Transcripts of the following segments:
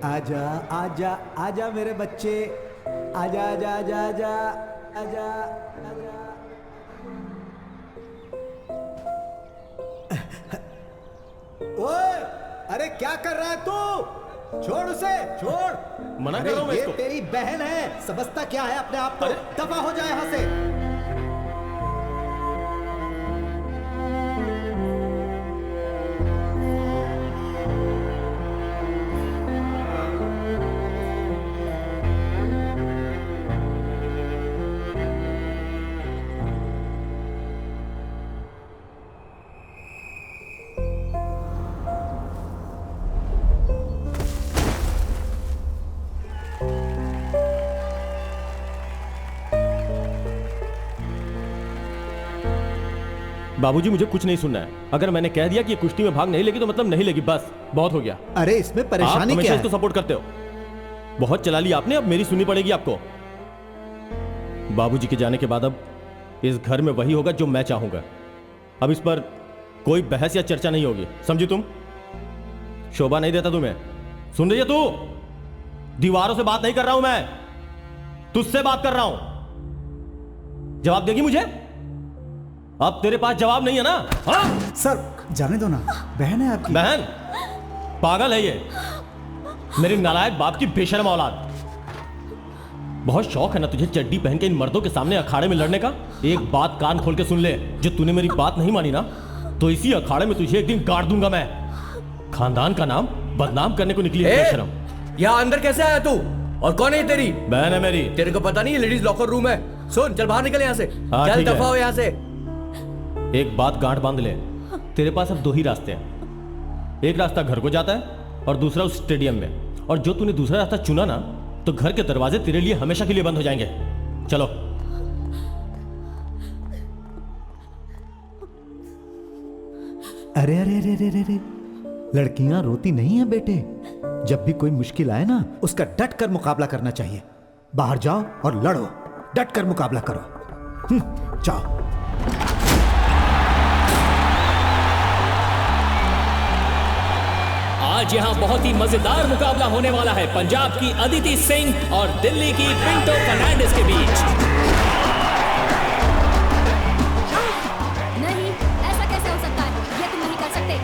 आजा आजा आजा मेरे बच्चे, आजा आजा आजा आजा आजा आजा। ओए, अरे क्या कर रहा है तू? छोड़ उसे, छोड़। मना कर रहा हूं मैं इसको। ये तेरी बहन है, समझता क्या है अपने आप को? दफा हो जाए यहाँ से। बाबूजी मुझे कुछ नहीं सुनना है। अगर मैंने कह दिया कि ये कुश्ती में भाग नहीं लेगी तो मतलब नहीं लेगी, बस बहुत हो गया। अरे इसमें परेशानी आप क्या है? इसको सपोर्ट करते हो। बहुत चला लिया आपने, अब मेरी सुननी पड़ेगी आपको। बाबूजी के जाने के बाद अब इस घर में वही होगा जो मैं चाहूंगा। अब इस पर कोई बहस या चर्चा नहीं होगी, समझी तुम? शोभा नहीं देता तुम्हें। सुन रही है तू? दीवारों से बात नहीं कर रहा हूं मैं, तुझसे बात कर रहा हूं। जवाब देगी मुझे? अब तेरे पास जवाब नहीं है ना? हाँ? सर जाने दो ना, बहन है आपकी। बहन? पागल है ये, मेरी नालायक बाप की बेशर्म औलाद। बहुत शौक है ना तुझे चड्डी पहन के इन मर्दों के सामने अखाड़े में लड़ने का? एक बात कान खोल के सुन ले, जो तूने मेरी बात नहीं मानी ना, तो इसी अखाड़े में तुझे एक दिन गाड़ दूंगा मैं। खानदान का नाम बदनाम करने को निकली है बेशर्म। यहाँ अंदर कैसे आया तू? और कौन है तेरी बहन? है मेरी। तेरे को पता नहीं है लेडीज लॉकर रूम है? सुन, चल बाहर निकल यहाँ से। हाँ, चल ठीक है। दफा हो यहाँ से। एक बात गांठ बांध ले, तेरे पास अब दो ही रास्ते हैं। एक रास्ता घर को जाता है और दूसरा उस स्टेडियम में। और जो तूने दूसरा रास्ता चुना ना, तो घर के दरवाजे तेरे लिए हमेशा के लिए बंद हो जाएंगे। चलो। अरे अरे अरे अरे अरे, लड़कियां रोती नहीं है बेटे। जब भी कोई मुश्किल आए ना, उसका डट कर मुकाबला करना चाहिए। बाहर जाओ और लड़ो, डट कर मुकाबला करो। जाओ। आज यहाँ बहुत ही मजेदार मुकाबला होने वाला है पंजाब की अदिति सिंह और दिल्ली की पिंटो फर्नांडिस के बीच। नहीं, ऐसा कैसे हो सकता है? ये तुम नहीं कर सकते।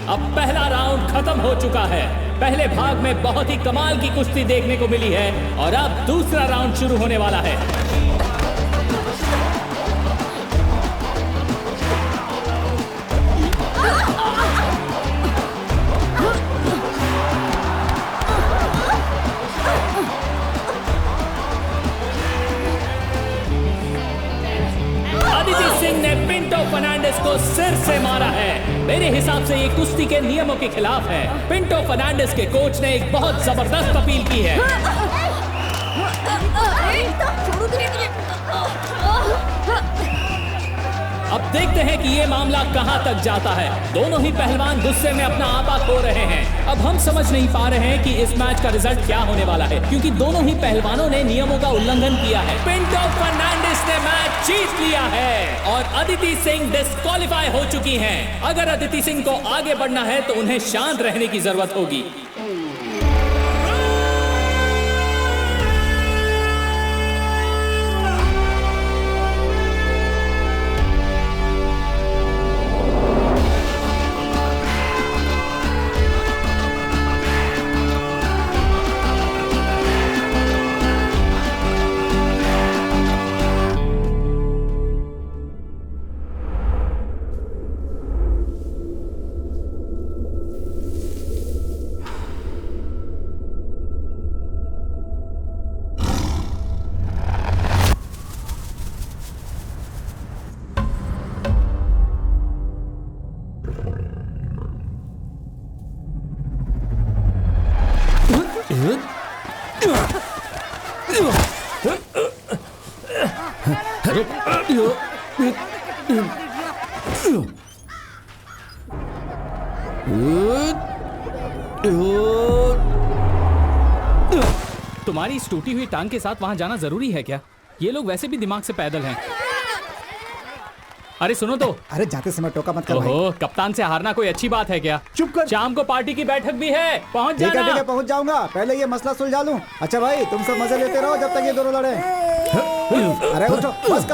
अब पहला राउंड खत्म हो चुका है। पहले भाग में बहुत ही कमाल की कुश्ती देखने को मिली है और अब दूसरा राउंड शुरू होने वाला है। अदिति सिंह ने पिंटो फर्नांडिस को सिर से मारा है। मेरे हिसाब से ये कुश्ती के नियमों के खिलाफ है। पिंटो फर्नांडिस के कोच ने एक बहुत जबरदस्त अपील की है। अब देखते हैं कि ये मामला कहां तक जाता है। दोनों ही पहलवान गुस्से में अपना आपा खो रहे हैं। अब हम समझ नहीं पा रहे हैं कि इस मैच का रिजल्ट क्या होने वाला है, क्योंकि दोनों ही पहलवानों ने नियमों का उल्लंघन किया है। पिंटो फर्नांडिस ने मैच जीत लिया है और अदिति सिंह डिस्क्वालीफाई हो चुकी हैं। अगर अदिति सिंह को आगे बढ़ना है तो उन्हें शांत रहने की जरूरत होगी। तुम्हारी इस टूटी हुई टांग के साथ वहां जाना जरूरी है क्या? ये लोग वैसे भी दिमाग से पैदल हैं। अरे सुनो तो। अरे जाते समय टोका मत कर भाई। ओहो, कप्तान से हारना कोई अच्छी बात है क्या? चुप कर। शाम को पार्टी की बैठक भी है, पहुंच ठीक जाना। है पहुंच जाऊंगा, पहले ये मसला सुलझा लूं। अच्छा भाई तुम सब मजे लेते रहो जब तक ये दोनों लड़े। अरे उठो, बस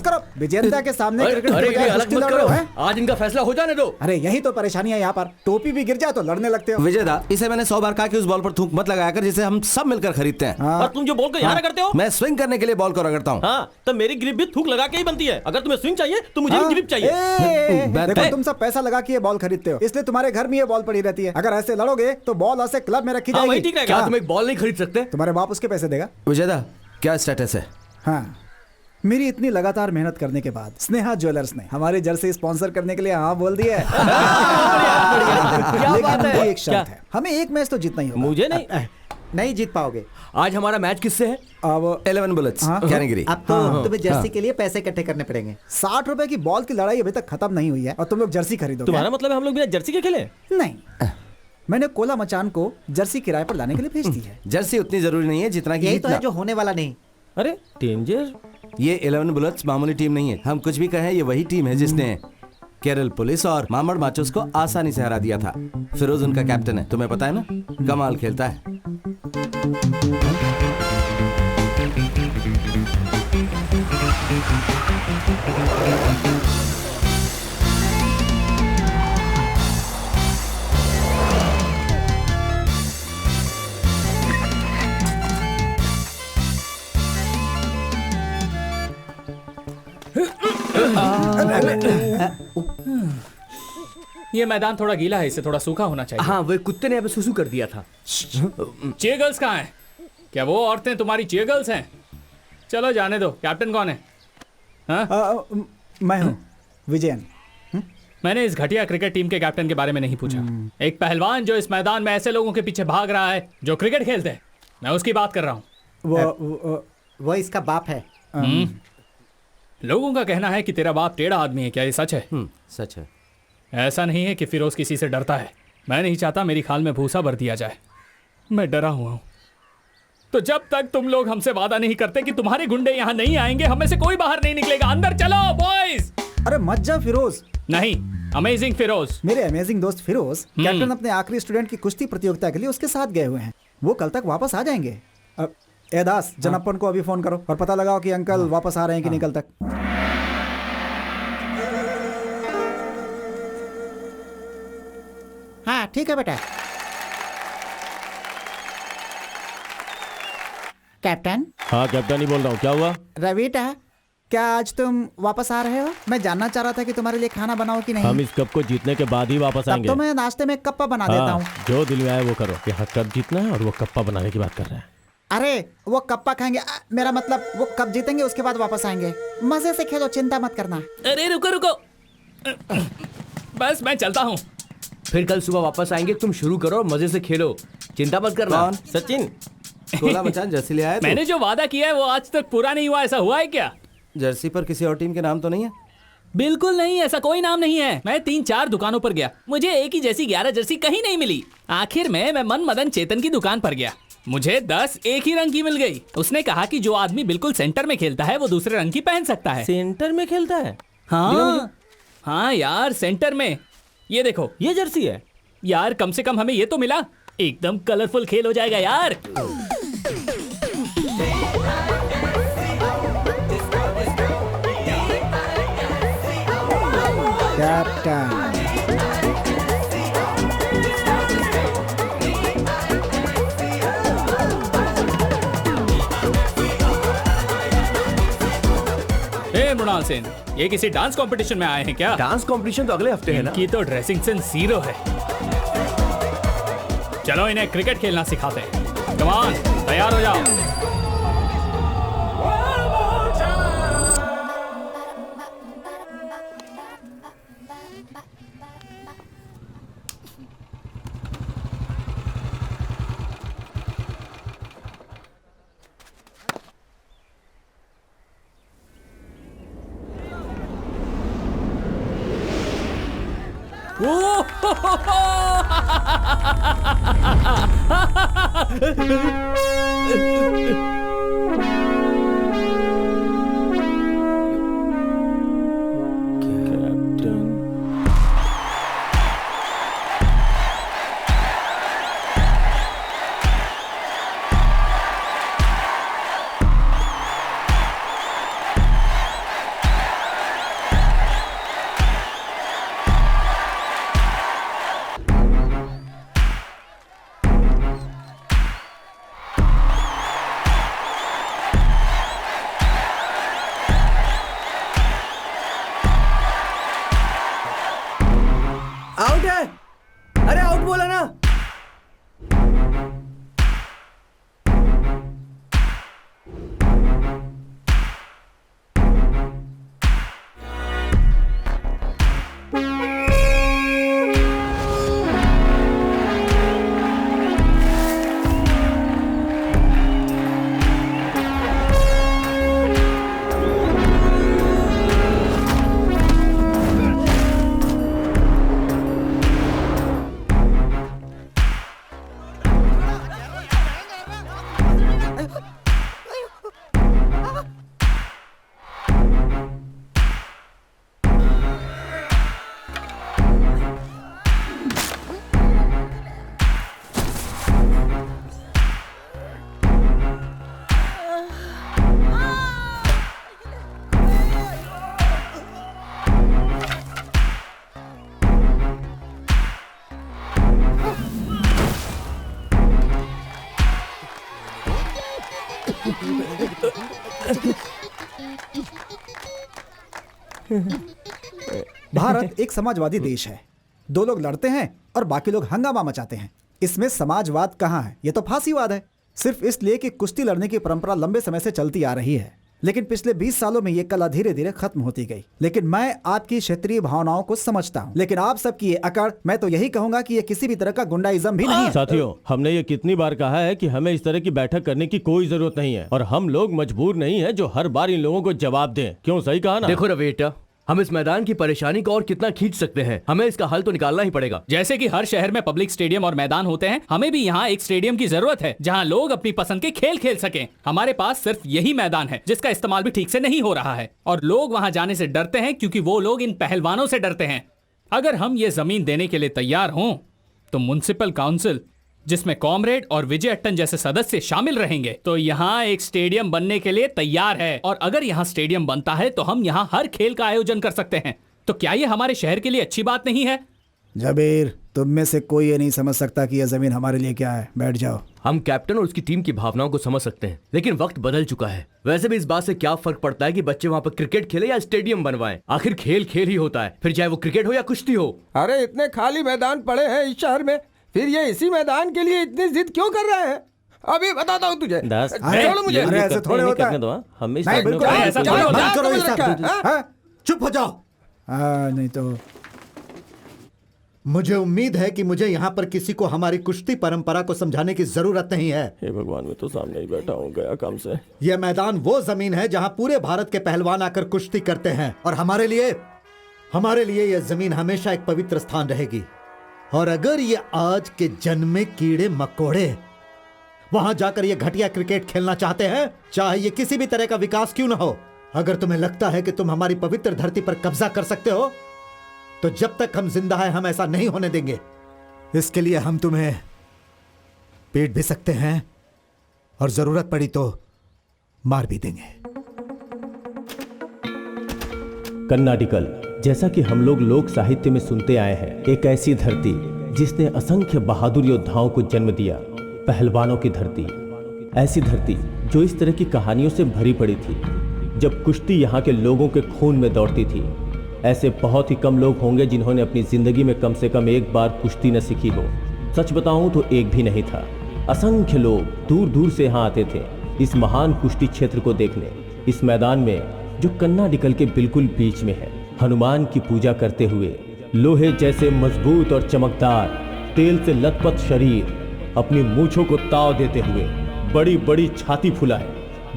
करो। विजेंद्र के सामने क्रिकेट अरे के बजाय अलग कुश्ती मत लड़ करो, रहे हो, हैं? आज इनका फैसला हो जाने दो। अरे यही तो परेशानी है यहाँ पर, टोपी भी गिर जाए तो लड़ने लगते हो। विजय दा, इसे मैंने 100 बार कहा कि उस बॉल पर थूक मत लगाया कर जिसे हम सब मिलकर खरीदते हैं। हाँ। और तुम जो बॉल को यहाँ करते हो, मैं स्विंग करने के लिए बॉल को रगड़ता हूँ। हाँ, तो मेरी ग्रिप भी थूक लगा के ही बनती है। अगर तुम्हें स्विंग चाहिए तो मुझे हाँ? भी ग्रिप चाहिए। देखो तुम सब पैसा लगा के ये बॉल खरीदते हो, इसलिए तुम्हारे घर में ये बॉल पड़ी रहती है। अगर ऐसे लड़ोगे तो बॉल ऐसे क्लब में रखी हाँ, वही जाएगी। ठीक रहेगा। क्या तुम एक बॉल नहीं खरीद सकते? तुम्हारे बाप उसके पैसे देगा। विजय दा, क्या स्टेटस है? हाँ, मेरी इतनी लगातार मेहनत करने के बाद स्नेहा ज्वेलर्स ने हमारी जर्सी स्पॉन्सर करने के लिए हाँ बोल दिया है। लेकिन उनकी एक शर्त है, हमें एक मैच तो जीतना ही होगा। मुझे नहीं। नहीं जीत पाओगे। आज हमारा मैच किससे है? अब 11 बुलेट्स, हाँ। कैटेगरी। अब तो तुम्हें जर्सी के लिए पैसे इकट्ठे करने पड़ेंगे। 60 रुपए की बॉल की लड़ाई अभी तक खत्म नहीं हुई है और तुम लोग जर्सी खरीदोगे। तुम्हारा मतलब है हम लोग बिना जर्सी के खेले? नहीं, मैंने कोला मचान को जर्सी किराए पर लाने के लिए भेज दी है। जर्सी उतनी जरूरी नहीं है जितना कि यही तो जीतना। है जो होने वाला नहीं। अरे डेंजर। ये 11 बुलेट्स मामूली टीम नहीं है। हम कुछ भी कहें, ये वही टीम है जिसने केरल पुलिस और मामड़ माचोस को आसानी से हरा दिया था। फिरोज उनका कैप्टन है, तुम्हें पता है ना, कमाल खेलता है। ये मैदान थोड़ा गीला है, इसे थोड़ा सूखा होना चाहिए। हाँ, वो कुत्ते ने अभी सुसु कर दिया था। चीयर गर्ल्स कहाँ हैं? क्या वो औरतें तुम्हारी चीयर गर्ल्स हैं? चलो जाने दो। कैप्टन कौन है? हाँ? मैं हूँ विजयन। मैंने इस घटिया क्रिकेट टीम के कैप्टन के बारे में नहीं पूछा। एक पहलवान जो इस मैदान में ऐसे लोगों के पीछे भाग रहा है जो क्रिकेट खेलते हैं, मैं उसकी बात कर रहा हूँ। वो इसका बाप है। लोगों का कहना है कि तेरा बाप टेढ़ा आदमी है, क्या ये सच है? सच है। ऐसा नहीं है कि फिरोज किसी से डरता है। मैं नहीं चाहता मेरी खाल में भूसा भर दिया जाए। मैं डरा हुआ हूं। तो जब तक तुम लोग हमसे वादा नहीं करते कि तुम्हारे गुंडे यहाँ नहीं आएंगे, हमें से कोई बाहर नहीं निकलेगा। अंदर चलो बॉयज। अरे मत जा फिरोज। नहीं, अमेजिंग फिरोज। मेरे अमेजिंग दोस्त फिरोज कैप्टन अपने आखिरी स्टूडेंट की कुश्ती प्रतियोगिता के लिए उसके साथ गए हुए हैं। वो कल तक वापस आ जाएंगे। एदास, जनप्पन को अभी फोन करो और पता लगाओ कि अंकल वापस आ रहे हैं कि नहीं कल तक। हाँ ठीक है बेटा। कैप्टन। हाँ कैप्टन ही बोल रहा हूँ। क्या हुआ? रविटा, क्या आज तुम वापस आ रहे हो? मैं जानना चाह रहा था कि तुम्हारे लिए खाना बनाओ कि नहीं। हम इस कप को जीतने के बाद ही वापस तब आएंगे। तो मैं नाश्ते में कप्पा बना देता हूँ। जो दिल में आए वो करो। यहाँ कप जीतना है और वो कप्पा बनाने की बात कर रहे हैं। अरे वो कप्पा खाएंगे, मेरा मतलब वो कप जीतेंगे उसके बाद वापस आएंगे। मजे से खेलो, चिंता मत करना। अरे रुको रुको, बस मैं चलता हूँ। फिर कल सुबह वापस आएंगे। तुम शुरू करो, मजे से खेलो, चिंता मत करना। कौन? सचिन। कोला मचान जर्सी ले आया? मैंने जो वादा किया है वो आज तक पूरा नहीं हुआ। ऐसा हुआ है क्या? जर्सी पर किसी और टीम के नाम तो नहीं है? बिल्कुल नहीं, ऐसा कोई नाम नहीं है। मैं 3-4 दुकानों पर गया, मुझे एक ही जैसी 11 जर्सी कहीं नहीं मिली। आखिर में मैं मन मदन चेतन की दुकान पर गया, मुझे 10 एक ही रंग की मिल गई। उसने कहा कि जो आदमी बिल्कुल सेंटर में खेलता है वो दूसरे रंग की पहन सकता है। सेंटर में खेलता है? हाँ हाँ यार, सेंटर में। ये देखो, ये जर्सी है यार कम से कम हमें ये तो मिला। एकदम कलरफुल खेल हो जाएगा यार। कैप्टन मृणाल सेन, ये किसी डांस कंपटीशन में आए हैं क्या? डांस कंपटीशन तो अगले हफ्ते है ना। इनकी तो ड्रेसिंग सेंस 0 है। चलो इन्हें क्रिकेट खेलना सिखाते हैं। कम ऑन, तैयार हो जाओ। बोला ना। भारत एक समाजवादी देश है। दो लोग लड़ते हैं और बाकी लोग हंगामा मचाते हैं। इसमें समाजवाद कहाँ है? ये तो फांसीवाद है। सिर्फ इसलिए कि कुश्ती लड़ने की परंपरा लंबे समय से चलती आ रही है, लेकिन पिछले 20 सालों में ये कला धीरे धीरे खत्म होती गई। लेकिन मैं आपकी क्षेत्रीय भावनाओं को समझता हूँ, लेकिन आप सबकी ये अकड़, मैं तो यही कहूंगा कि ये किसी भी तरह का गुंडाइज्म भी नहीं है। साथियों, हमने ये कितनी बार कहा है कि हमें इस तरह की बैठक करने की कोई जरूरत नहीं है, और हम लोग मजबूर नहीं है जो हर बार इन लोगों को जवाब दें। क्यों, सही कहा ना? देखो रवेटा, हम इस मैदान की परेशानी को और कितना खींच सकते हैं, हमें इसका हल तो निकालना ही पड़ेगा। जैसे कि हर शहर में पब्लिक स्टेडियम और मैदान होते हैं, हमें भी यहाँ एक स्टेडियम की जरूरत है जहाँ लोग अपनी पसंद के खेल खेल सकें। हमारे पास सिर्फ यही मैदान है जिसका इस्तेमाल भी ठीक से नहीं हो रहा है, और लोग वहाँ जाने से डरते हैं क्योंकि वो लोग इन पहलवानों से डरते हैं। अगर हम ये जमीन देने के लिए तैयार हों तो म्युनिसिपल काउंसिल, जिसमें कॉमरेड और विजय अट्टन जैसे सदस्य शामिल रहेंगे, तो यहाँ एक स्टेडियम बनने के लिए तैयार है। और अगर यहाँ स्टेडियम बनता है तो हम यहाँ हर खेल का आयोजन कर सकते हैं। तो क्या ये हमारे शहर के लिए अच्छी बात नहीं है? जबीर, तुम में से कोई ये नहीं समझ सकता कि यह जमीन हमारे लिए क्या है। बैठ जाओ। हम कैप्टन और उसकी टीम की भावनाओं को समझ सकते हैं, लेकिन वक्त बदल चुका है। वैसे भी इस बात से क्या फर्क पड़ता है कि बच्चे वहाँ पर क्रिकेट खेले या स्टेडियम बनवाएं? आखिर खेल खेल ही होता है, फिर चाहे वो क्रिकेट हो या कुश्ती हो। अरे इतने खाली मैदान पड़े हैं इस शहर में, फिर ये इसी मैदान के लिए इतनी जिद क्यों कर रहे हैं? अभी बताता हूँ तुझे। छोड़ो मुझे। अरे ऐसे थोड़े होता है। हमें नहीं, बिल्कुल ऐसा थोड़ी होता है। बंद करो ये समझ रखा सब। है, हाँ? हाँ? चुप हो जाओ। नहीं तो मुझे उम्मीद है कि मुझे यहाँ पर किसी को हमारी कुश्ती परंपरा को समझाने की जरूरत नहीं है। हे भगवान, मैं तो सामने ही बैठा हूँ, गया काम से। यह मैदान वो जमीन है जहाँ पूरे भारत के पहलवान आकर कुश्ती करते हैं, और हमारे लिए यह जमीन हमेशा एक पवित्र स्थान रहेगी। और अगर ये आज के जन्मे कीड़े मकोड़े वहां जाकर ये घटिया क्रिकेट खेलना चाहते हैं, चाहे ये किसी भी तरह का विकास क्यों ना हो, अगर तुम्हें लगता है कि तुम हमारी पवित्र धरती पर कब्जा कर सकते हो, तो जब तक हम जिंदा हैं हम ऐसा नहीं होने देंगे। इसके लिए हम तुम्हें पीट भी सकते हैं और जरूरत पड़ी तो मार भी देंगे। कर्नाटिकल, जैसा कि हम लोग साहित्य में सुनते आए हैं, एक ऐसी धरती जिसने असंख्य बहादुर योद्धाओं को जन्म दिया, पहलवानों की धरती। ऐसी धरती जो इस तरह की कहानियों से भरी पड़ी थी। जब कुश्ती यहाँ के लोगों के खून में दौड़ती थी, ऐसे बहुत ही कम लोग होंगे जिन्होंने अपनी जिंदगी में कम से कम एक बार कुश्ती न सीखी हो। सच बताऊं तो एक भी नहीं था। असंख्य लोग दूर दूर से यहाँ आते थे इस महान कुश्ती क्षेत्र को देखने। इस मैदान में जो कर्नाटिकल के बिल्कुल बीच में है, हनुमान की पूजा करते हुए, लोहे जैसे मजबूत और चमकदार, तेल से लथपथ शरीर, अपनी मूंछों को ताव देते हुए, बड़ी बड़ी छाती फुलाए,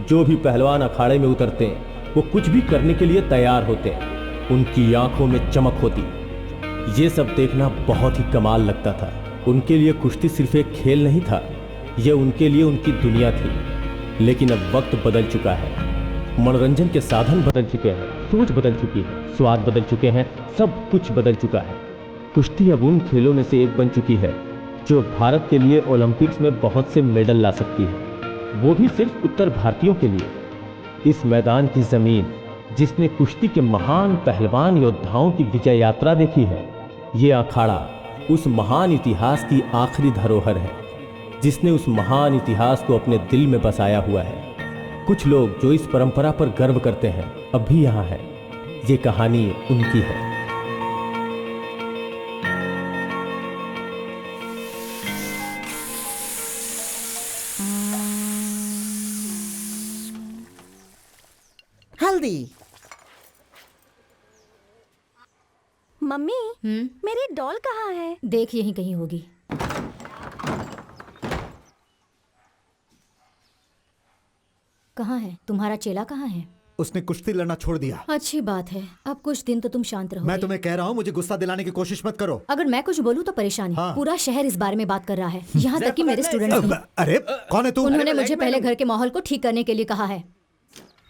जो भी पहलवान अखाड़े में उतरते हैं वो कुछ भी करने के लिए तैयार होते हैं। उनकी आंखों में चमक होती। ये सब देखना बहुत ही कमाल लगता था। उनके लिए कुश्ती सिर्फ एक खेल नहीं था, यह उनके लिए उनकी दुनिया थी। लेकिन अब वक्त बदल चुका है, मनोरंजन के साधन बदल चुके हैं, सोच बदल चुकी है, स्वाद बदल चुके हैं, सब कुछ बदल चुका है। कुश्ती अब उन खेलों में से एक बन चुकी है जो भारत के लिए ओलंपिक्स में बहुत से मेडल ला सकती है, वो भी सिर्फ उत्तर भारतीयों के लिए। इस मैदान की जमीन जिसने कुश्ती के महान पहलवान योद्धाओं की विजय यात्रा देखी है, ये अखाड़ा उस महान इतिहास की आखिरी धरोहर है जिसने उस महान इतिहास को अपने दिल में बसाया हुआ है। कुछ लोग जो इस परंपरा पर गर्व करते हैं अब भी यहाँ है। ये कहानी उनकी है। जल्दी। मम्मी मेरी डॉल कहाँ है? देख यहीं कहीं होगी। कहाँ है तुम्हारा चेला? कहाँ है? उसने कुश्ती लड़ना छोड़ दिया। अच्छी बात है, अब कुछ दिन तो तुम शांत रहोगे। मैं तुम्हें कह रहा हूँ, मुझे गुस्सा दिलाने की कोशिश मत करो। अगर मैं कुछ बोलूँ तो परेशानी। हाँ। पूरा शहर इस बारे में बात कर रहा है, यहाँ तक कि मेरे स्टूडेंट्स भी। अरे कौन है तू? उन्होंने मुझे पहले घर के माहौल को ठीक करने के लिए कहा है।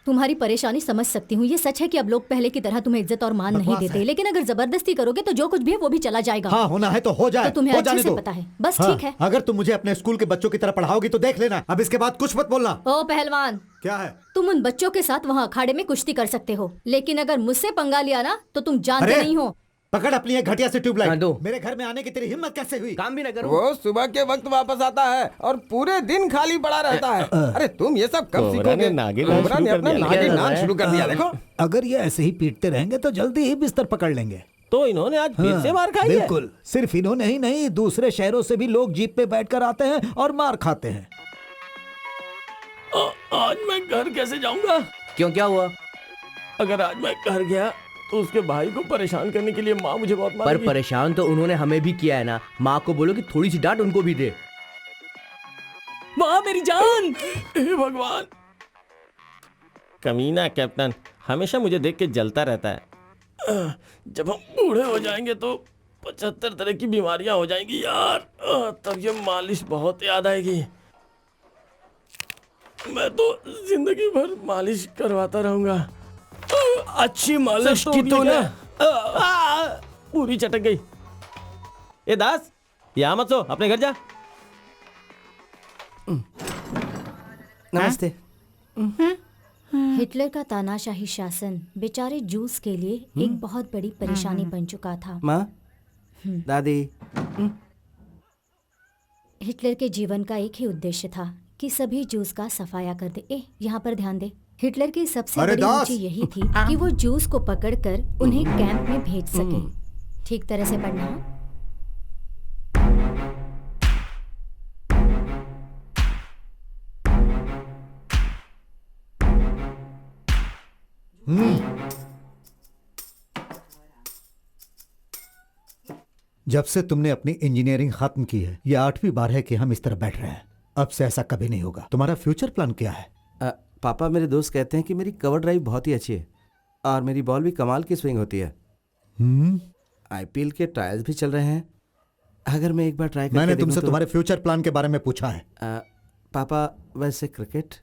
तुम्हारी परेशानी समझ सकती हूँ। ये सच है कि अब लोग पहले की तरह तुम्हें इज्जत और मान नहीं बकवास देते, है। लेकिन अगर जबरदस्ती करोगे तो जो कुछ भी है वो भी चला जाएगा। हाँ, होना है तो हो जाए। तो तुम्हें हो अच्छे जाने से दो। पता है। बस हाँ, ठीक है। अगर तुम मुझे अपने स्कूल के बच्चों की तरह पढ़ाओगी तो देख लेना, अब इसके बाद कुछ मत बोलना। ओ पहलवान, क्या है? तुम उन बच्चों के साथ वहाँ अखाड़े में कुश्ती कर सकते हो, लेकिन अगर मुझसे पंगा लिया ना तो तुम जानते अरे! नहीं हो। पकड़ अपनी एक घटिया से हाँ, ट्यूबलाइट। दो। मेरे घर में आने की तेरी हिम्मत कैसे हुई? काम भी ना करो। वो सुबह के वक्त वापस आता है और पूरे दिन खाली पड़ा रहता है। अरे तुम ये सब कब कोबरा सीखोगे? ने नागिन नाच कोबरा शुरू ने कर अपना दिया। नागिन क्या नाच है? शुरू कर दिया। देखो अगर ये ऐसे ही पीटते रहेंगे तो जल्दी ही बिस्तर पकड़ लेंगे। तो इन्होंने आज फिर से मार खाई है। बिल्कुल, सिर्फ इन्होंने ही नहीं, दूसरे शहरों से भी लोग जीप पे बैठकर आते हैं और मार खाते हैं। आज मैं घर कैसे जाऊंगा? क्यों, क्या हुआ? अगर आज मैं घर गया तो उसके भाई को परेशान करने के लिए माँ मुझे बहुत पर मारेगी। परेशान तो उन्होंने हमें भी किया है ना। माँ को बोलो कि थोड़ी सी डांट उनको भी दे। माँ मेरी जान! हे भगवान! कमीना कैप्टन हमेशा मुझे देख के जलता रहता है। जब हम बूढ़े हो जाएंगे तो 75 तरह की बीमारियां हो जाएंगी यार। तब ये मालिश बहुत याद आएगी। मैं तो जिंदगी भर मालिश करवाता रहूंगा। अच्छी मालिश की तूने। पूरी चटक गई। ए दास, यहाँ मत सो, अपने घर जा। नमस्ते। हिटलर का तानाशाही शासन बेचारे जूस के लिए एक बहुत बड़ी परेशानी बन चुका था। माँ, दादी। हिटलर के जीवन का एक ही उद्देश्य था कि सभी जूस का सफाया कर दे। यहाँ पर ध्यान दे। हिटलर की सबसे अरे बड़ी दास! रुचि यही थी कि वो जूस को पकड़कर उन्हें कैंप में भेज सके। ठीक तरह से पढ़ना। जब से तुमने अपनी इंजीनियरिंग खत्म की है, ये 8वीं बार है कि हम इस तरह बैठ रहे हैं। अब से ऐसा कभी नहीं होगा। तुम्हारा फ्यूचर प्लान क्या है? पापा, मेरे दोस्त कहते हैं कि मेरी कवर ड्राइव बहुत ही अच्छी है और मेरी बॉल भी कमाल की स्विंग होती है। आईपीएल के ट्रायल्स भी चल रहे हैं। अगर मैं एक बार ट्राई करके मैंने देखूं तुमसे तो... तुम्हारे फ्यूचर प्लान के बारे में पूछा है। पापा, वैसे क्रिकेट।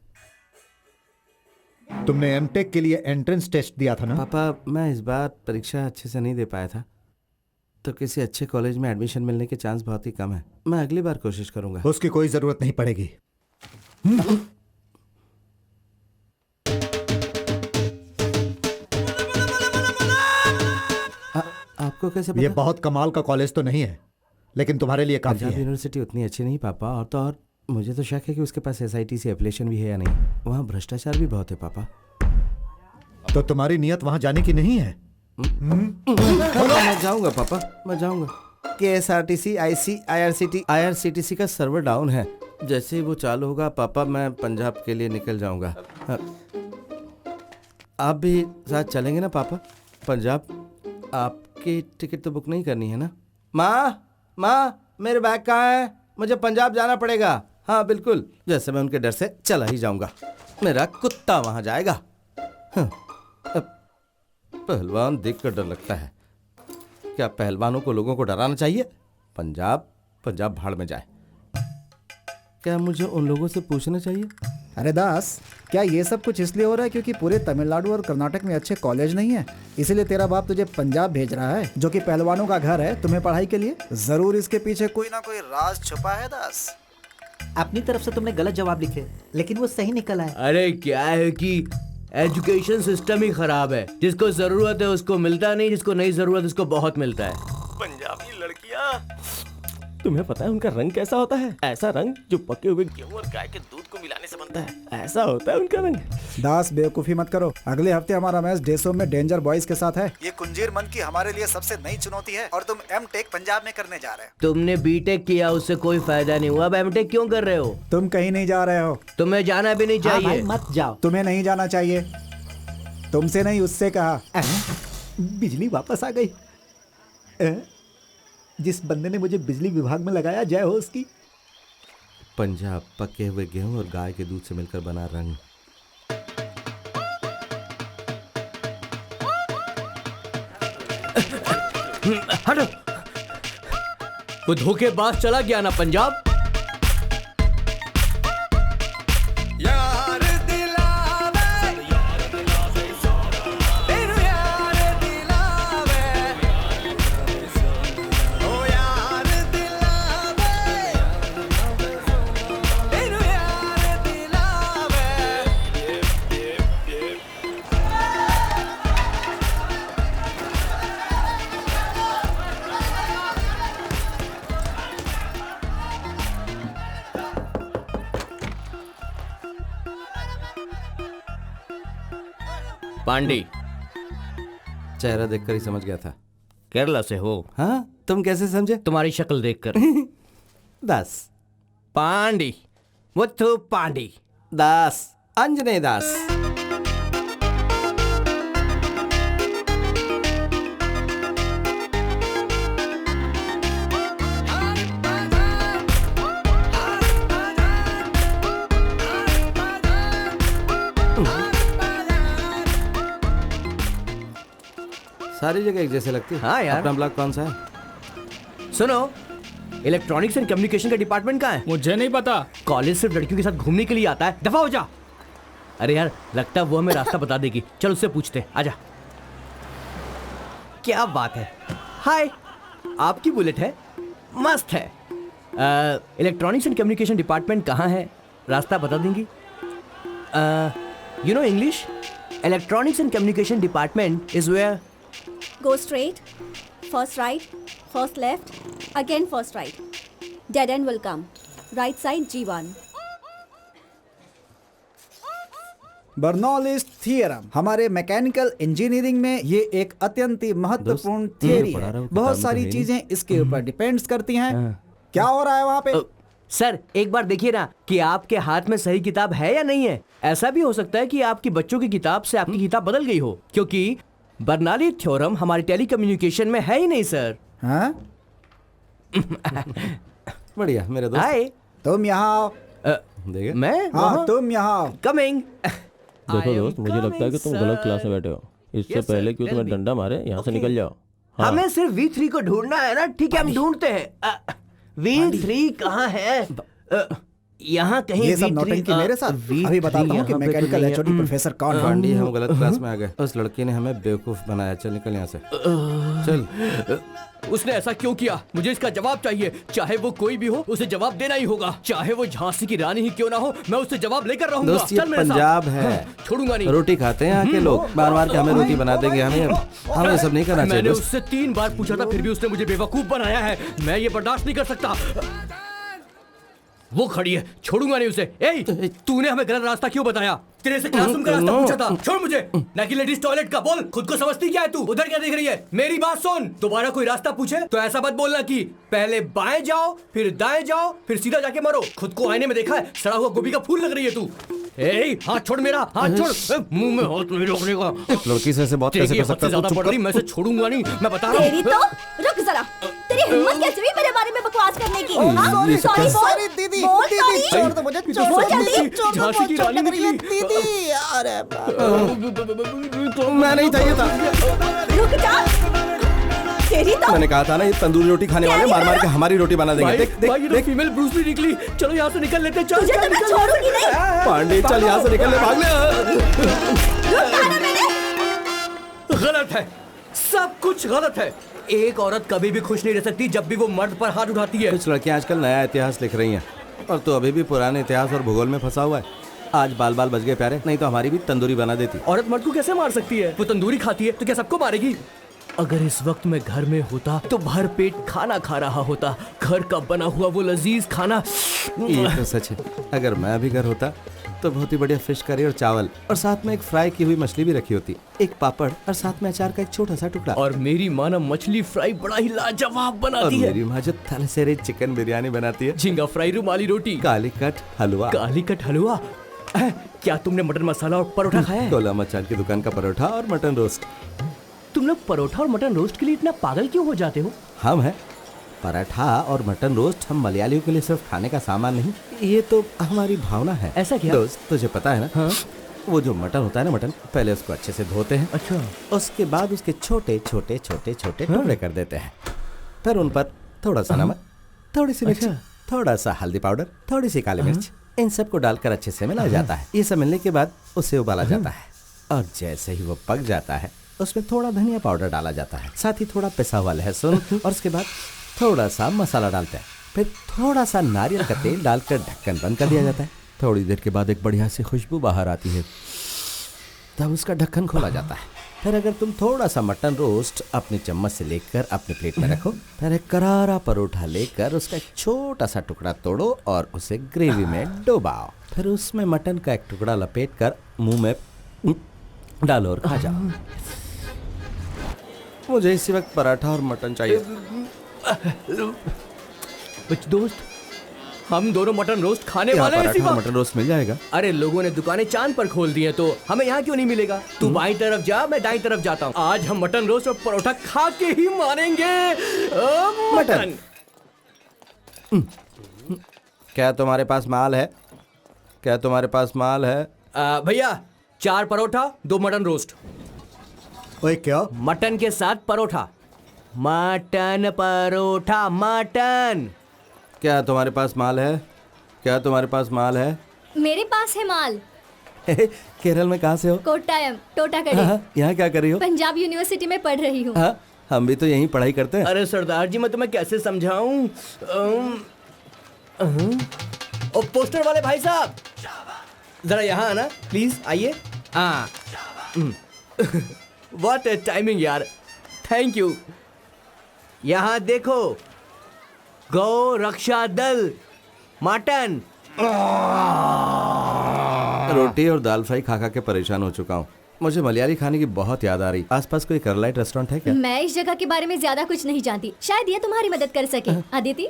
तुमने एमटेक के लिए एंट्रेंस टेस्ट दिया था ना? पापा, मैं इस बार परीक्षा अच्छे से नहीं दे पाया था, तो किसी अच्छे कॉलेज में एडमिशन मिलने के चांस बहुत ही कम है। मैं अगली बार कोशिश करूंगा। उसकी कोई जरूरत नहीं पड़ेगी। आपको कैसे ये पता? बहुत कमाल का कॉलेज तो नहीं है, लेकिन तुम्हारे लिए काफी पंजाब है। यूनिवर्सिटी उतनी अच्छी नहीं पापा, और तो और मुझे तो शक है कि उसके पास SITC एप्लीकेशन भी है या नहीं। वहाँ भ्रष्टाचार भी बहुत है पापा। तो तुम्हारी नियत वहां जाने की नहीं है? मैं जाऊंगा पापा, मैं जाऊंगा। KSRTC, IRCTC का सर्वर डाउन है। जैसे ही वो चालू होगा पापा, मैं पंजाब के लिए निकल जाऊंगा। आप भी साथ चलेंगे ना पापा पंजाब? आपकी टिकट तो बुक नहीं करनी है ना? माँ, मेरे बैग कहाँ है? मुझे पंजाब जाना पड़ेगा। हाँ बिल्कुल, जैसे मैं उनके डर से चला ही जाऊंगा। मेरा कुत्ता वहां जाएगा। पहलवान देखकर डर लगता है। क्या पहलवानों को लोगों को डराना चाहिए? पंजाब भाड़ में जाए। क्या मुझे उन लोगों से पूछना चाहिए? अरे दास, क्या ये सब कुछ इसलिए हो रहा है क्योंकि पूरे तमिलनाडु और कर्नाटक में अच्छे कॉलेज नहीं है, इसीलिए तेरा बाप तुझे पंजाब भेज रहा है, जो कि पहलवानों का घर है, तुम्हें पढ़ाई के लिए? जरूर इसके पीछे कोई ना कोई राज छुपा है दास। अपनी तरफ से तुमने गलत जवाब लिखे, लेकिन वो सही निकला है। अरे क्या है कि एजुकेशन सिस्टम ही खराब है। जिसको जरूरत है उसको मिलता नहीं, जिसको नहीं जरूरत उसको बहुत मिलता है। पंजाबी लड़कियां, तुम्हें पता है उनका रंग कैसा होता है? ऐसा रंग जो पके हुए गेहूं और गाय के दूध को मिलाने से बनता है। ऐसा होता है उनका रंग। दास, बेवकूफी मत करो। अगले हफ्ते हमारा मैच डेसो में डेंजर बॉयज के साथ है। ये कुंजीर मन की हमारे लिए सबसे नई चुनौती है और तुम एमटेक पंजाब में करने जा रहे हो। तुमने बीटेक किया, उससे कोई फायदा नहीं हुआ। अब एमटेक क्यों कर रहे हो? तुम कहीं नहीं जा रहे हो। तुम्हें जाना भी नहीं हाँ चाहिए। भाई, मत जाओ। तुम्हें नहीं जाना चाहिए। तुमसे नहीं उससे कहा। बिजली वापस आ गई। जिस बंदे ने मुझे बिजली विभाग में लगाया, जय हो उसकी। पंजाब पके हुए गेहूं और गाय के दूध से मिलकर बना रंग। हटो, वो धोखेबाज चला गया ना पंजाब। पांडे, चेहरा देखकर ही समझ गया था। केरला से हो? हाँ, तुम कैसे समझे? तुम्हारी शक्ल देखकर। दास पांडे, मुथु पांडे। दास, अंजने दास। सारी जगह एक जैसे लगती है। हाँ यार। अपना ब्लॉक कौन सा है? सुनो, इलेक्ट्रॉनिक्स एंड कम्युनिकेशन का डिपार्टमेंट कहाँ है? मुझे नहीं पता। कॉलेज सिर्फ लड़कियों के साथ घूमने के लिए आता है, दफा हो जा। अरे यार, लगता है वो हमें रास्ता बता देगी। चल उससे पूछते, आजा। क्या बात है। हाय, आपकी बुलेट है, मस्त है। इलेक्ट्रॉनिक्स एंड कम्युनिकेशन डिपार्टमेंट कहाँ है, रास्ता बता देंगी? You know English? Electronics and communication department is where? Go straight, first right, first left, again first right. Dead end will come. Right side G1. Bernoulli's theorem हमारे mechanical engineering में ये एक अत्यंत ही महत्वपूर्ण थियरी है। बहुत सारी चीजें इसके ऊपर डिपेंड्स करती हैं। क्या हो रहा है वहाँ पे? सर, एक बार देखिए ना कि आपके हाथ में सही किताब है या नहीं है। ऐसा भी हो सकता है कि आपकी बच्चों की किताब से आपकी किताब बदल गई हो, क्योंकि बर्नौली थ्योरम हमारे टेलीकम्युनिकेशन में है ही नहीं सर। हाँ? बढ़िया मेरे दोस्त। हाय, तुम यहाँ आओ। देखे? मैं? हाँ, तुम यहाँ आओ। कमिंग। देखो दोस्त, मुझे लगता है कि तुम गलत क्लास में बैठे हो। इससे पहले क्यों तुम्हें डंडा मारे, यहाँ से निकल जाओ। हाँ। हमें सिर्फ V3 को ढूंढना है ना। ठीक है, हम ढूंढते हैं। V3 कहाँ है? यहाँ कहीं ये सब V3 नौटंकी मेरे साथ। अभी बताता हूँ कि मैकेनिकल एचओडी प्रोफेसर कौन है। पांडी, हम गलत क्लास में आ गए। उस लड़की ने हमें बेवकूफ बनाया। चल निकल यहाँ से, चल। उसने ऐसा क्यों किया? मुझे इसका जवाब चाहिए। चाहे वो कोई भी हो, उसे जवाब देना ही होगा। चाहे वो झांसी की रानी ही क्यों ना हो, मैं उससे जवाब लेकर रहूंगा। दोस्त, ये चल मेरे साथ। पंजाब है। हाँ, छोड़ूंगा नहीं। रोटी खाते हैं यहाँ के लोग, बार बार के हमें रोटी बना देंगे। हमें सब नहीं करना चाहिए। मैंने दोस्त। उससे 3 बार पूछा था, फिर भी उसने मुझे बेवकूफ बनाया है। मैं ये बर्दाश्त नहीं कर सकता। वो खड़ी है, छोड़ूंगा नहीं उसे। ए, तूने हमें गलत रास्ता क्यों बताया? तेरे से क्लासरूम का रास्ता पूछा था। छोड़ मुझे। ना कि लेडीज टॉयलेट का। बोल, खुद को समझती क्या है तू? उधर क्या देख रही है? मेरी बात सुन। दोबारा कोई रास्ता पूछे तो ऐसा मत बोलना कि पहले बाएं जाओ, फिर दाएं जाओ, फिर सीधा जाके मरो। खुद को आईने में देखा है? सड़ा हुआ गोभी का फूल लग रही है तू। ए, हाथ छोड़ मेरा, हाथ छोड़। मुंह में हाथ नहीं रोकने का। लड़की से ऐसे बहुत कैसे कर सकता है? ज्यादा पड़ रही, मैं से छोड़ूंगा नहीं, मैं बता रहा तेरी तो रुक जरा। तेरी हिम्मत कैसे हुई मेरे बारे में बकवास करने की? सॉरी सॉरी दीदी, दीदी छोड़ दो मुझे, छोड़ जल्दी, छोड़ दो, झांसी की बहुत रानी चोट लग रही है निकली। दीदी। अरे मैं नहीं था, ये था। रुक जा। तेरी तो मैंने कहा था ना, ये तंदूरी रोटी खाने वाले मार मार के हमारी रोटी बना देंगे। देख देख भाई, ये तो देख। फीमेल ब्रूस ली निकली। चलो यहाँ से निकल लेते हैं। चल तुझे चल तो मैं निकल। छोड़ूंगी नहीं। पांडे, चल यहाँ से निकल ले, भाग ले। रुक जा ना मैंने। गलत है, सब कुछ गलत है। एक औरत कभी भी खुश नहीं रह सकती जब भी वो मर्द पर हाथ उठाती है। कुछ लड़कियां आजकल नया इतिहास लिख रही हैं और तू अभी भी पुराने इतिहास और भूगोल में फंसा हुआ है। आज बाल बाल बच गए प्यारे, नहीं तो हमारी भी तंदूरी बना देती। औरत मर्द को कैसे मार सकती है? वो तंदूरी खाती है तो क्या सबको मारेगी? अगर इस वक्त मैं घर में होता तो भर पेट खाना खा रहा होता। घर का बना हुआ वो लजीज खाना। ये तो सच है। अगर मैं भी घर होता तो बहुत ही बढ़िया फिश करी और चावल, और साथ में एक फ्राई की हुई मछली भी रखी होती, एक पापड़ और साथ में अचार का एक छोटा सा टुकड़ा। और मेरी माँ ना मछली फ्राई बड़ा ही लाजवाब और बनाती है। मेरी माँ जो थलसेरे चिकन बिरयानी बनाती है, झींगा फ्राई, रुमाली रोटी, काली कट हलवा। काली कट हलवा। क्या तुमने मटन मसाला और परोठा खाया है? गोला मचान की दुकान का परोठा और मटन रोस्ट। तुम लोग परोठा और मटन रोस्ट के लिए इतना पागल क्यों हो जाते हो? हम हैं पराठा और मटन रोस्ट, हम मलयालियों के लिए सिर्फ खाने का सामान नहीं, ये तो हमारी भावना है। ऐसा क्या? दोस्त तुझे पता है ना, हाँ? वो जो मटन होता है ना, मटन पहले उसको अच्छे से धोते हैं। अच्छा। उसके बाद उसके छोटे छोटे छोटे छोटे टुकड़े कर देते हैं। फिर उन पर थोड़ा सा नमक, थोड़ी सी मिर्च, थोड़ा सा हल्दी पाउडर, थोड़ी सी काली मिर्च, इन सबको डालकर अच्छे से मिलाया जाता है। ये सब मिलने के बाद उसे उबाला जाता है और जैसे ही वो पक जाता है उसमें थोड़ा धनिया पाउडर डाला जाता है, साथ ही थोड़ा पिसा हुआ लहसुन, और उसके बाद थोड़ा सा मसाला डालते हैं। फिर थोड़ा सा नारियल का तेल डालकर ढक्कन बंद कर दिया जाता है। थोड़ी देर के बाद एक बढ़िया सी खुशबू बाहर आती है, तब उसका ढक्कन खोला जाता है। फिर अगर तुम थोड़ा सा मटन रोस्ट अपनी चम्मच से लेकर अपने प्लेट में रखो, फिर एक करारा परोठा लेकर उसका एक छोटा सा टुकड़ा तोड़ो और उसे ग्रेवी में डुबाओ। फिर उसमें मटन का एक टुकड़ा लपेट कर मुंह में डालो और खा जाओ। मुझे इसी वक्त पराठा और मटन चाहिए। दोस्त, हम दोनों मटन रोस्ट खाने यहाँ वाले हैं इसी पराठा और वक्त। मटन रोस्ट मिल जाएगा? अरे लोगों ने दुकानें चांद पर खोल दी है, तो हमें यहाँ क्यों नहीं मिलेगा? तू बाईं तरफ जा, मैं दाईं तरफ जाता हूँ। आज हम मटन रोस्ट और परोठा खा के ही मानेंगे। मटन। क्या तुम्हारे पास माल है? क्या तुम्हारे पास माल है? भैया 4 परोठा 2 मटन रोस्ट। ओए क्या? मटन के साथ परोठा। Mutton paratha mutton. क्या तुम्हारे पास माल है? क्या तुम्हारे पास माल है? मेरे पास है माल। केरल में कहाँ से हो? कोट्टायम, टोटाकड़ी। यहाँ क्या कर रही हो? पंजाब यूनिवर्सिटी में पढ़ रही हूँ। हाँ, हम भी तो यहीं पढ़ाई करते हैं। अरे सरदार जी, मैं तुम्हें कैसे समझाऊं? ओ पोस्टर वाले भाई साहब, जरा यहाँ आना प्लीज, आइए। व्हाट ए टाइमिंग यार, थैंक यू। यहाँ देखो, गौ रक्षा दल मटन। रोटी और दाल फ्राई खा खा के परेशान हो चुका हूँ। मुझे मलयाली खाने की बहुत याद आ रही। आसपास कोई करलाइट रेस्टोरेंट है क्या? मैं इस जगह के बारे में ज्यादा कुछ नहीं जानती, शायद ये तुम्हारी मदद कर सके। अदिति,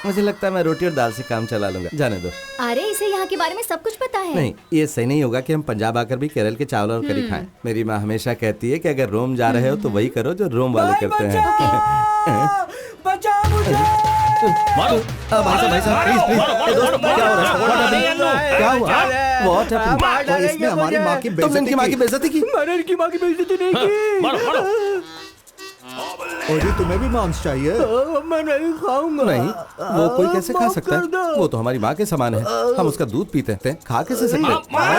मुझे लगता है मैं रोटी और दाल से काम चला लूंगा, जाने दो। अरे इसे यहाँ के बारे में सब कुछ पता है। नहीं, ये सही नहीं होगा कि हम पंजाब आकर भी केरल के चावल और करी खाएं। मेरी माँ हमेशा कहती है कि अगर रोम जा रहे हो तो वही करो जो रोम वाले करते हैं। बचाओ मुझे। मारो। भाई साहब प्लीज प्लीज। दोस्त क्या हो रहा है? क्या हुआ? What happened? इसने हमारी माँ की तुमने इनकी माँ की बेइज्जती की? मैंने इनकी माँ की बेइज्जती नहीं की। मारो मारो। और जी तुम्हें भी मांस चाहिए? मैं नहीं खाऊंगा। नहीं, वो कोई कैसे खा माफ सकता कर दो। है? वो तो हमारी माँ के समान है। हम उसका दूध पीते हैं, खा कैसे सकते माँ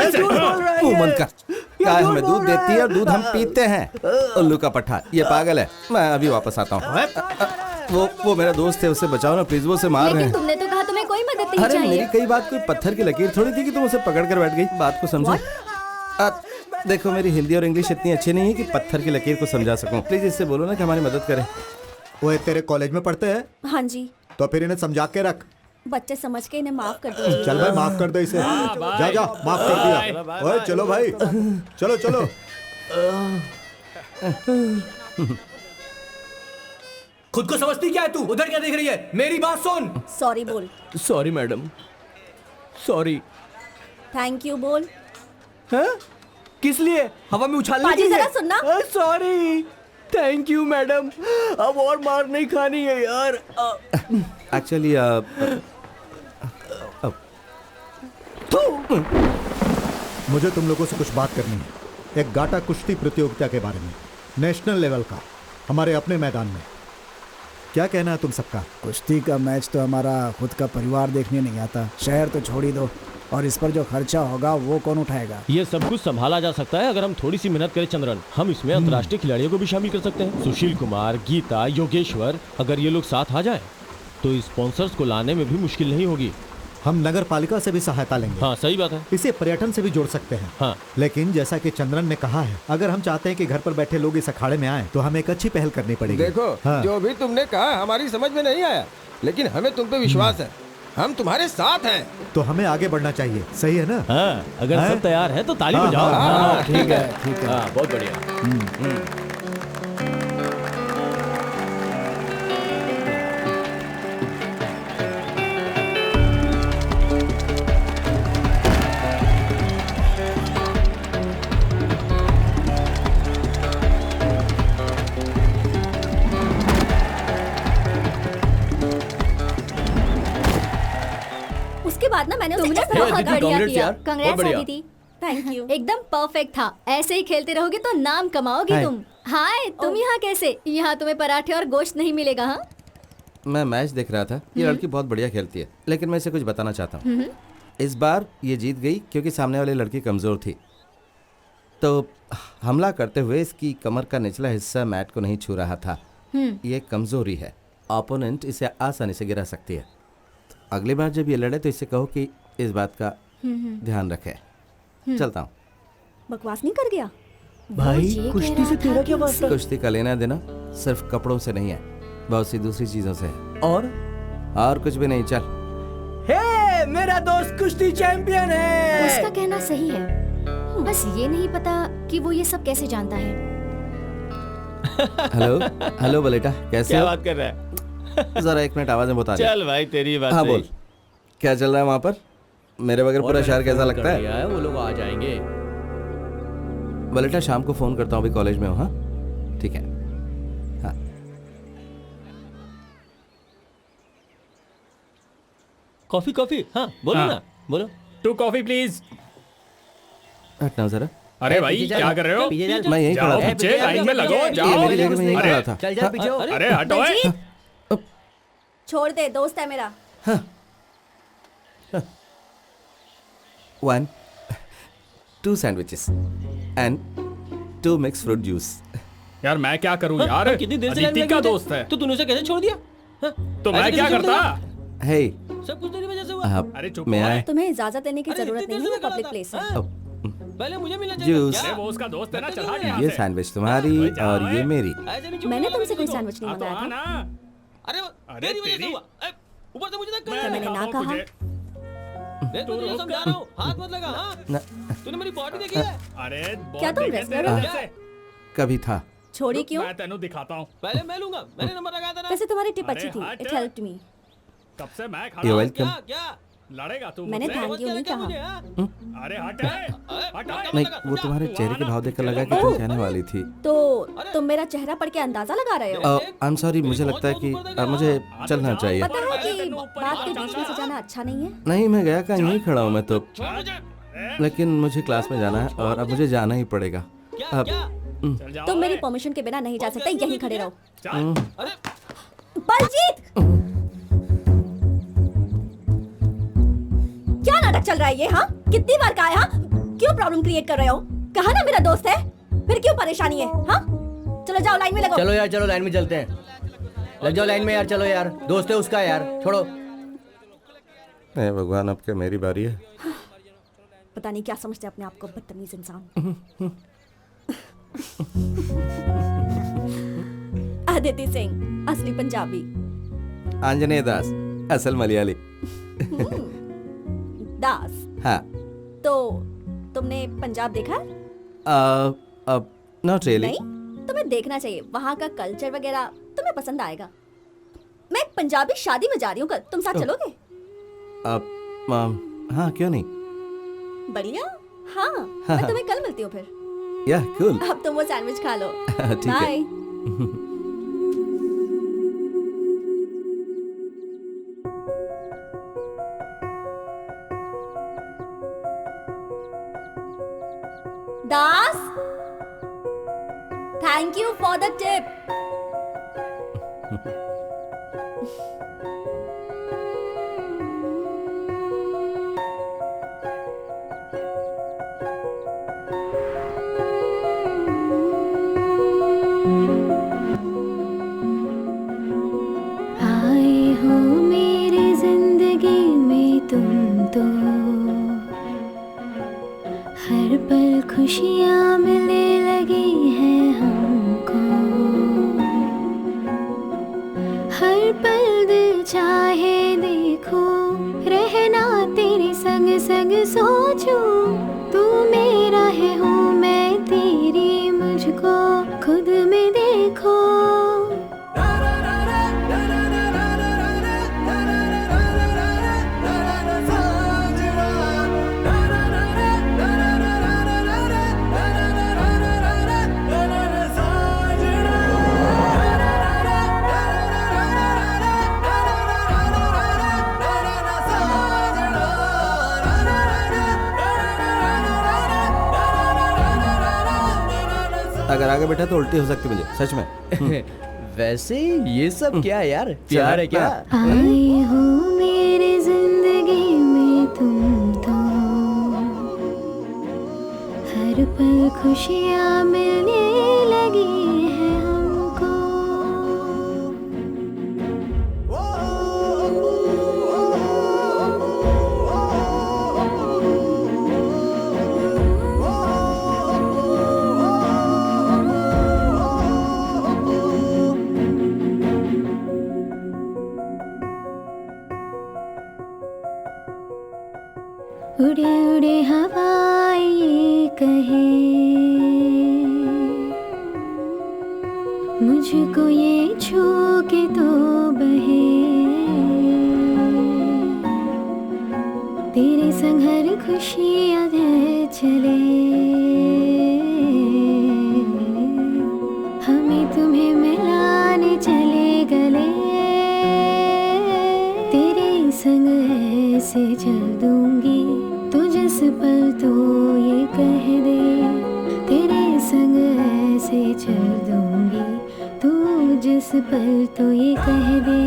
झूठ बोल रहा है हैं? मुंह ये। बंद कर। गाय हमें दूध देती है और दूध हम पीते हैं। उल्लू का पट्टा, ये पागल है। मैं अभी वापस आता हूँ। वो मेरा दोस्त है, उसे बचाओ ना प्लीज, वो उसे मार रहे लेकिन हैं। तुमने तो कहा तुम्हें कोई मदद नहीं अरे चाहिए। मेरी कई बात कोई पत्थर की लकीर थोड़ी थी कि तुम उसे पकड़ कर बैठ गई। बात को समझो। देखो मेरी हिंदी और इंग्लिश इतनी अच्छी नहीं है कि पत्थर की लकीर को समझा सकूं। प्लीज इससे बोलो ना कि हमारी मदद करे। वो तेरे कॉलेज में पढ़ते हैं? हाँ जी, तो फिर इन्हें समझा के रख। बच्चे समझ के इन्हें माफ कर दो। चल भाई माफ कर दे इसे। जा जा, माफ कर दिया। ओए चलो भाई, चलो चलो। खुद को समझती क्या है तू? उधर क्या देख रही है? मेरी बात सुन। सॉरी बोल। Sorry madam, sorry. Thank you बोल। हाँ? किस लिए? हवा में उछालने के पाजी, लिए? जरा सुनना। Sorry, thank you madam. अब और मार नहीं खानी है यार। एक्चुअली मुझे तुम लोगों से कुछ बात करनी है, एक गाटा कुश्ती प्रतियोगिता के बारे में, नेशनल लेवल का, हमारे अपने मैदान में। क्या कहना है तुम सबका? कुश्ती का मैच तो हमारा खुद का परिवार देखने नहीं आता, शहर तो छोड़ ही दो, और इस पर जो खर्चा होगा वो कौन उठाएगा? ये सब कुछ संभाला जा सकता है अगर हम थोड़ी सी मेहनत करें चंद्रन। हम इसमें अंतर्राष्ट्रीय खिलाड़ियों को भी शामिल कर सकते हैं। सुशील कुमार, गीता, योगेश्वर, अगर ये लोग साथ आ जाएं तो स्पॉन्सर्स को लाने में भी मुश्किल नहीं होगी। हम नगर पालिका से भी सहायता लेंगे। हाँ सही बात है। इसे पर्यटन से भी जोड़ सकते हैं। हाँ। लेकिन जैसा कि चंद्रन ने कहा है, अगर हम चाहते हैं कि घर पर बैठे लोग इस अखाड़े में आए तो हमें एक अच्छी पहल करनी पड़ेगी। देखो, हाँ। जो भी तुमने कहा हमारी समझ में नहीं आया, लेकिन हमें तुम पे विश्वास है। हम तुम्हारे साथ हैं। तो हमें आगे बढ़ना चाहिए, सही है ना? हाँ, अगर हाँ? सब तैयार है तो ताली हाँ, बजाओ। हाँ, ठीक है, ठीक है। हाँ, बहुत बढ़िया। बाद ना मैंने उसे तुमने ऐसा Hey, बहुत दीदी, बढ़िया congrats किया। यार, बहुत कांग्रेस बढ़िया। दीदी। Thank you. एकदम परफेक्ट था। ऐसे ही खेलते रहोगे तो नाम कमाओगे हाय। तुम। हाय, तुम यहाँ कैसे? यहाँ तुम्हें पराठे और गोश्त नहीं मिलेगा। हाँ, मैं मैच देख रहा था। ये लड़की बहुत बढ़िया खेलती है, लेकिन मैं इसे कुछ बताना चाहता हूँ। इस बार ये जीत गई क्योंकि सामने वाली लड़की कमज़ोर थी, तो हमला करते हुए इसकी कमर का निचला हिस्सा मैट को नहीं छू रहा था। ये कमज़ोरी है, ओपोनेंट इसे आसानी से गिरा सकती है। तो अगली बार जब ये लड़े तो इसे कहो कि इस बात का ध्यान रखे। चलता हूँ। बकवास नहीं कर गया? भाई ये कह कुश्ती रहा से था तेरा कि क्या वास्ता? कुश्ती का लेना देना सिर्फ कपड़ों से नहीं है, बहुत सी दूसरी चीज़ों से है। और कुछ भी नहीं। चल। हे, मेरा दोस्त कुश्ती चैंपियन है। उसका कहना सही है, बस ये नहीं पता कि वो ये सब कैसे जानता है। हेलो हेलो बलेटा, कैसे क्या हो? बात कर रहा है? जरा एक मिनट आवाज़ में बता दे। चल भाई, तेरी बात हाँ सही। बोल, क्या चल रहा है वहाँ पर? मेरे बगैर पूरा शहर कैसा लगता है? वो लोग आ जाएंगे। बलेटा, शाम को फ़ोन करता हूँ, अभी कॉलेज में हूँ। हाँ ठीक है। हाँ कॉफी। हाँ बोलो हाँ। ना, बोलो। 2 कॉफी प्लीज। हटना जरा। अरे भाई, क्या कर रहे हो? पीछे चल। मैं यहीं खड़ा जाओ था। पीछे, लाइन में लगो, ये जाओ। मेरी जगह में यहीं अरे, खड़ा था। चल जा पीछे हो। अरे हटो। बलजीत, छोड़ दे, दोस्त है मेरा। 1 2 sandwiches and 2 mixed fruit juice। यार मैं क्या करूं यार? हाँ, कितनी देर से लाइन अदिति में का लगे थे? दोस्त है, तो तूने उसे कैसे छोड़ दिया? हाँ? तो मैं ऐसे क्या कैसे छोड़ करता? देगा? हे, सब कुछ तेरी वजह से हुआ। आप अरे चुप मैं हो। आए। तुम्हें इजाजत देने की अरे, जरूरत इतनी नहीं देर है, से पब्लिक लगा प्लेस था। है। हाँ? पहले मुझे मिलना जूस। चाहिए। अरे वो उसका दोस्त है ना, चल हट यहाँ ये से। सैंडविच तुम्हारी और ये मेरी। ऐसे नहीं मैंने छूटेगा, तुमसे कोई तो। सैंडविच नहीं हाँ, तो मंगाया आ था। ना। अरे अरे तेरी वजह से तेरी। हुआ। ऊपर से मुझे धक्का क्या मैंने ना दिखाता हूँ कहा? तुझे। देख, मैं तुझे समझा रहा हूँ, हाथ मत लगा। हाँ? न, तूने मेरी बॉडी देखी है? अरे क्या तुम wrestler हो? कभी था। छोड़ी क्यों? मैं तेनू दिखाता हूँ। पहले मैं लूंगा, मैंने नंबर लगाया था ना। वैसे तुम्हारी टिप अरे अच्छी थी, हट। It helped me. कब से मैं You're खड़ा हूँ? welcome। क्या? लड़ेगा तू मैंने मुझसे? थैंक यू नहीं क्या कहा। मुझे, हाँ? अरे हट हट। नहीं, वो तुम्हारे चेहरे के भाव देखकर लगा कि तुम कहने वाली थी। तो तुम मेरा चेहरा पढ़ के अंदाजा लगा रहे हो? आई एम सॉरी, मुझे लगता है कि मुझे चलना चाहिए। पता है कि बात के बीच में से जाना अच्छा नहीं है। नहीं, मैं गया कहाँ, यहीं खड़ा हूँ मैं तो। छोड़ मुझे। लेकिन मुझे क्लास में जाना है और अब मुझे जाना ही पड़ेगा। क्या अब क्या? चल जाओ। तुम मेरी परमिशन के बिना नहीं जा सकते, यहीं खड़े रहो। चल। अरे बलजीत, क्या नाटक चल रहा है ये? हाँ, कितनी बार कहा है? हाँ, क्यों प्रॉब्लम क्रिएट कर रहे हो? कहा ना मेरा दोस्त है, फिर क्यों परेशानी है? हाँ, चलो जाओ लाइन में लगो। चलो यार, चलो लाइन में चलते हैं। लग जाओ लाइन में यार, चलो यार, दोस्त है उसका यार, छोड़ो। हे भगवान, अब क्या मेरी बारी है? पता नहीं क्या समझते अपने आप को, बदतमीज इंसान। अदिति सिंह, असली पंजाबी। आंजनेय दास, असल मलयाली। दास। हाँ। तो तुमने पंजाब देखा है? अब नॉट रियली। नहीं, तुम्हें देखना चाहिए, वहाँ का कल्चर वगैरह तुम्हें पसंद आएगा। मैं एक पंजाबी शादी में जा रही हूँ कल, तुम साथ चलोगे? हाँ, क्यों नहीं? बढ़िया। हाँ, मैं तुम्हें कल मिलती हूँ फिर। या कूल। अब तुम वो सैंडविच खा लो। ठीक है। Bye. Das, thank you for the tip. आए हो मेरी जिंदगी में तुम तो, हर पल खुशियाँ मिलने लगी हैं हमको, हर पल दिल चाहे देखो, रहना तेरे संग संग सोचूं, तू मेरा है हूँ मैं तेरी, मुझको खुद में देखो। आगे बैठा तो उल्टी हो सकती मुझे, सच में। वैसे ये सब क्या है यार, प्यार है क्या? आए हो मेरी जिंदगी में तुम तो, हर पल खुशियाँ मिलने लगी है हमको। उड़े उड़े हवाएं ये कहे, मुझको ये छू के तो बहे, तेरे संग हर खुशियाँ है चले, हमें तुम्हें मिलाने चले गले, तेरे संग ऐसे चल दूंगी तू जिस पल तो ये कह दे, तेरे संग ऐसे चल दूंगी तू जिस पल तो ये कह दे।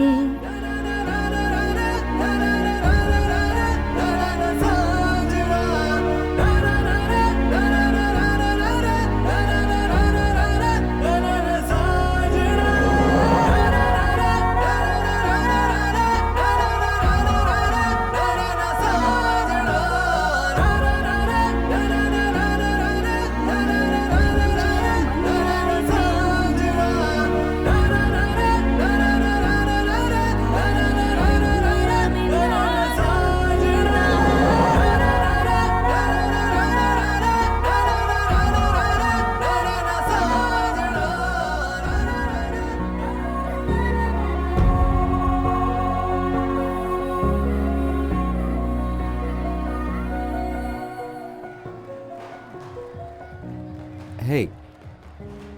Hey,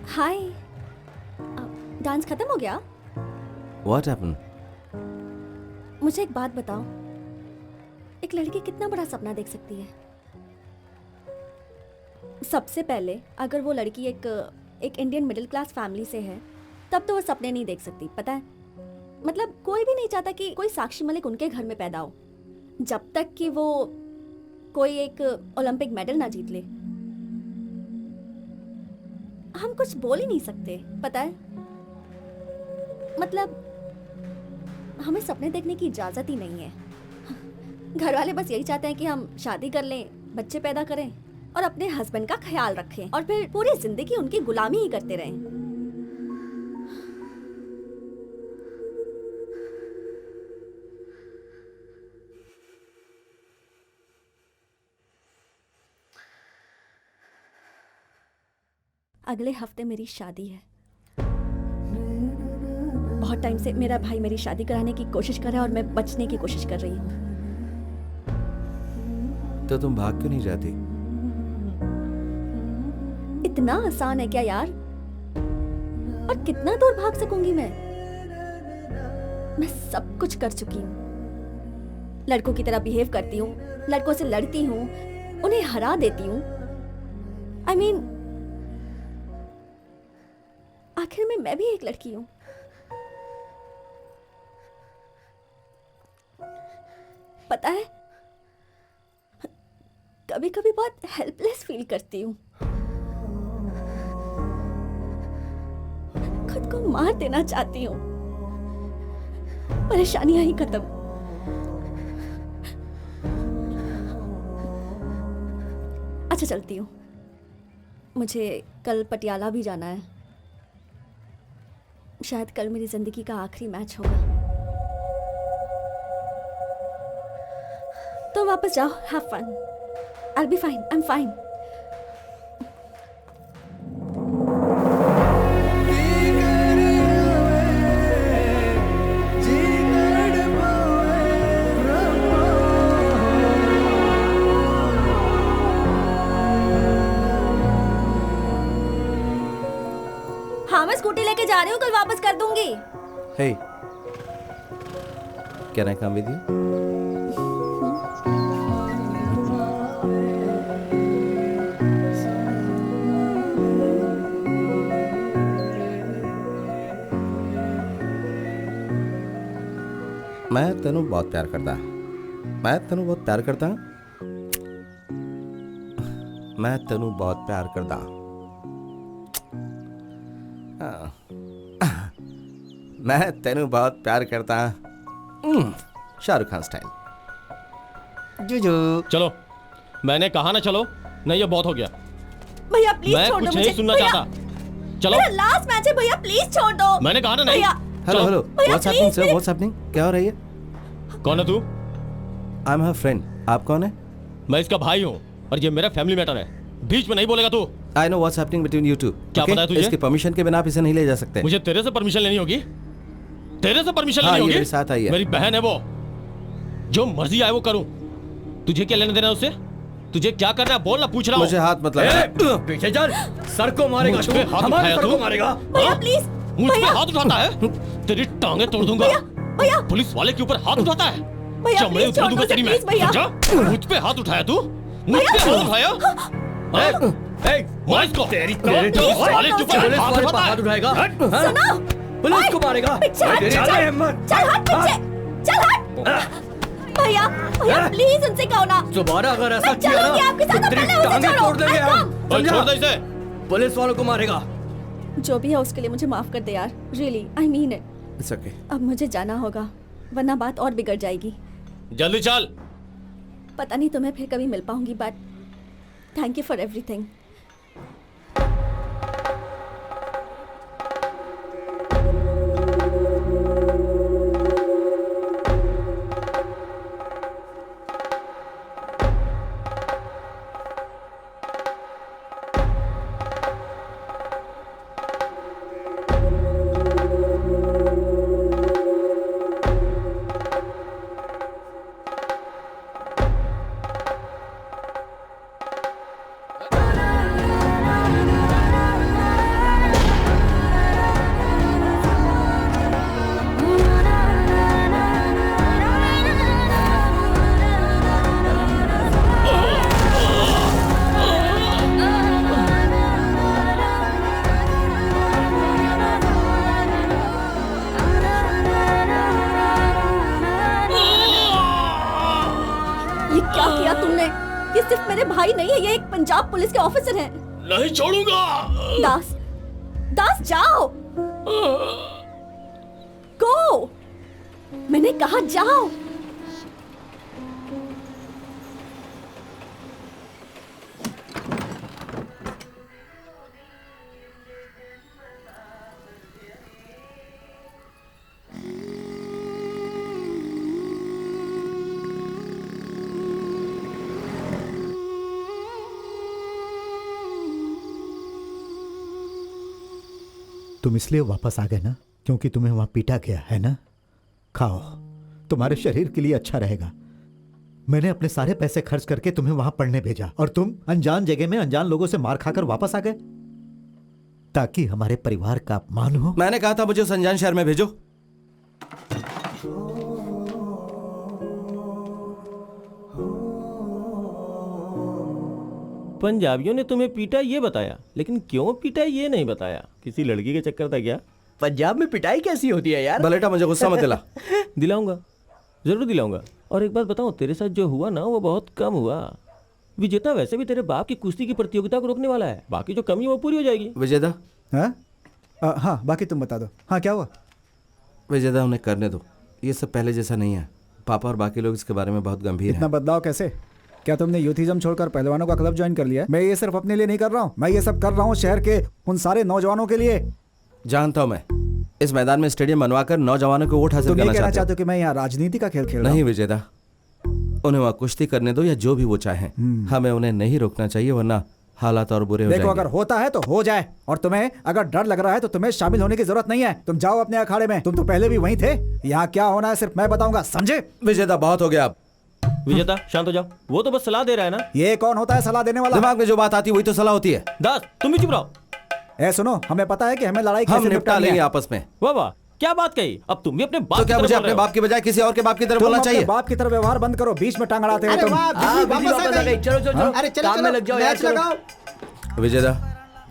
हाय, डांस खत्म हो गया? what happened? मुझे एक बात बताओ, एक लड़की कितना बड़ा सपना देख सकती है? सबसे पहले अगर वो लड़की एक इंडियन मिडिल क्लास फैमिली से है, तब तो वो सपने नहीं देख सकती, पता है? मतलब कोई भी नहीं चाहता कि कोई साक्षी मलिक उनके घर में पैदा हो, जब तक कि वो कोई एक ओलंपिक मेडल ना जीत ले। हम कुछ बोल ही नहीं सकते, पता है? मतलब हमें सपने देखने की इजाजत ही नहीं है। घर वाले बस यही चाहते हैं कि हम शादी कर लें, बच्चे पैदा करें और अपने हस्बैंड का ख्याल रखें और फिर पूरी जिंदगी उनकी गुलामी ही करते रहें। अगले हफ्ते मेरी शादी है। बहुत टाइम से मेरा भाई मेरी शादी कराने की कोशिश कर रहा है और मैं बचने की कोशिश कर रही हूँ। तो तुम भाग क्यों नहीं जाती? इतना आसान है क्या यार? और कितना दूर भाग सकूंगी मैं? मैं सब कुछ कर चुकी हूँ। लड़कों की तरह बिहेव करती हूँ, लड़कों से लड़ती हूँ, उन्हें हरा देती हूँ। I mean, आखिर में मैं भी एक लड़की हूँ। पता है, कभी कभी बहुत हेल्पलेस फील करती हूँ। खुद को मार देना चाहती हूँ। परेशानियां ही खत्म। अच्छा चलती हूँ, मुझे कल पटियाला भी जाना है। शायद कल मेरी जिंदगी का आखिरी मैच होगा। तो वापस जाओ, have fun. I'll be fine, I'm fine. हाँ, मैं स्कूटी लेके जा रही हूँ, कल वापस कर दूंगी। Hey, can I come with you? मैं तेनू बहुत प्यार करता मैं तेनू बहुत प्यार करता मैं तेनू बहुत प्यार करता मैं तेनू बहुत प्यार करता शाहरुख खान स्टाइल जुजू। चलो, मैंने कहा ना चलो, नहीं ये बहुत हो गया। भैया प्लीज मैं छोड़ दो कुछ मुझे। नहीं सुनना भैया, चाहता। चलो, मेरा लास्ट मैच है भैया, प्लीज छोड़ दो। मैंने कहा ना नहीं। भैया हेलो हेलो, भैया, what's happening please, sir, what's happening? क्या हो रही है? कौन है तू? I am her friend. आप कौन है? मैं इसका भाई हूँ और ये मेरा फैमिली मैटर है, बीच में नहीं बोलेगा तू। I know what's happening between you two. क्या पता है तुझे? इसकी परमिशन के बिना आप इसे नहीं ले जा सकते। मुझे तेरे से परमिशन लेनी होगी, तेरे से परमिशन हाँ, लेनी ये होगी। मेरे साथ आई है। मेरी बहन है वो, जो मर्जी आए वो करूं। तुझे क्या लेना देना है उससे? तुझे क्या करना है बोल ना, पूछ रहा हूं। मुझे हाथ मत लगा। पीछे चल, सर को मारेगा मुझ तू, पे हाथ हमारे उठाया सर तू? को मारेगा। भैया हाँ? प्लीज। मुझ पे भैया हाथ उठाता है, तेरी टांगे तोड़ दूंगा। भैया पुलिस वाले के ऊपर हाथ उठाता है, भैया, चमड़े please उतार छोड़ दूंगा दो, तेरी मैं। please, भैया। समझा? मुझ पे हाथ उठाया तू, मुझ पे हाथ उठाया। मार इसको। तेरी पुलिस वाले के ऊपर पुलिस हाथ वाले पर उठाता है। हाथ उठाएगा। सुनो, पुलिस को मारेगा। पीछे हट, तेरी चल, हिम्मत। चल हट पीछे, चल हट। भैया भैया प्लीज उनसे कहो ना। दोबारा अगर ऐसा मैं किया चलूंगी ना आपके साथ, तो तेरी पहले उसे टांगे छोड़ो। तोड़ देंगे I हम। come। और छोड़ दे इसे। पुलिस वालों को मारेगा। जो भी है उसके लिए मुझे माफ कर दे यार, really I mean it. It's okay. अब मुझे जाना होगा वरना बात और बिगड़ जाएगी। जल्दी चल। पता नहीं तुम्हें फिर कभी मिल पाऊंगी, but thank you for everything. ये क्या किया तुमने? ये सिर्फ मेरे भाई नहीं है, ये एक पंजाब पुलिस के ऑफिसर हैं। नहीं छोड़ूंगा। दास, दास जाओ। गो, मैंने कहा जाओ। तुम इसलिए वापस आ गए ना क्योंकि तुम्हें वहां पीटा गया है ना? खाओ, तुम्हारे शरीर के लिए अच्छा रहेगा। मैंने अपने सारे पैसे खर्च करके तुम्हें वहां पढ़ने भेजा और तुम अनजान जगह में अनजान लोगों से मार खाकर वापस आ गए ताकि हमारे परिवार का अपमान हो। मैंने कहा था मुझे उस अनजान शहर में भेजो। पंजाबियों ने तुम्हें पीटा ये बताया, लेकिन क्यों पीटा ये नहीं बताया। किसी लड़की के चक्कर था क्या? पंजाब में पिटाई कैसी होती है यार? बलेटा मुझे गुस्सा मत दिला। दिलाऊंगा, जरूर दिलाऊंगा। और एक बात बताऊं, तेरे साथ जो हुआ ना वो बहुत कम हुआ। विजेता वैसे भी तेरे बाप की कुश्ती की प्रतियोगिता को रोकने वाला है, बाकी जो कमी है वो पूरी हो जाएगी। विजेता। हाँ हाँ, बाकी तुम बता दो। हाँ क्या हुआ? विजेता उन्हें करने दो, ये सब पहले जैसा नहीं है। पापा और बाकी लोग इसके बारे में बहुत गंभीर इतना हैं। बदलाव कैसे? क्या तुमने यूथिज्म छोड़कर पहलवानों का क्लब ज्वाइन कर लिया? मैं ये सिर्फ अपने लिए नहीं कर रहा हूँ, मैं ये सब कर रहा हूँ शहर के उन सारे नौजवानों के लिए। जानता हूँ मैं, इस मैदान में स्टेडियम बनवाकर नौजवानों को वोट हासिल तुम ये करना कहना चाहते चाहते हो कि मैं यहाँ राजनीति का खेल खेल हो। रहा नहीं हूँ? विजेता, उन्हें वहाँ कुश्ती करने दो या जो भी वो चाहें, हमें उन्हें नहीं रोकना चाहिए, वरना हालात और बुरे हो देखो, जाएंगे। अगर होता है तो हो जाए, और तुम्हें अगर डर लग रहा है तो तुम्हें शामिल होने की जरूरत नहीं है। तुम जाओ अपने अखाड़े में, तुम तो पहले भी वहीं थे। यहाँ क्या होना है सिर्फ मैं बताऊंगा, समझे? विजेता बहुत हो गया अब। विजेता शांत हो जाओ, वो तो बस सलाह दे रहा है ना। ये कौन होता है सलाह देने वाला? दिमाग में जो बात आती है वही तो सलाह होती है। दास तुम भी चुप रहो। ए सुनो, हमें पता है कि हमें लड़ाई हम कैसे निपटा निपटानी लेंगे है। आपस में। वाह वाह, क्या बात कही। अब तुम भी अपने बाप तो की क्या तरफ मुझे बोल अपने रहे हो? बाप की बजाय किसी और के बाप की तरफ तुम बोलना अपने चाहिए? बाप की तरह व्यवहार बंद करो, बीच में टांग अड़ाते हो तुम। बिजली वापस आ गई। चलो चलो चलो, अरे चलो काम में चलो, लग जाओ मैच यार। लगाओ। विजेता,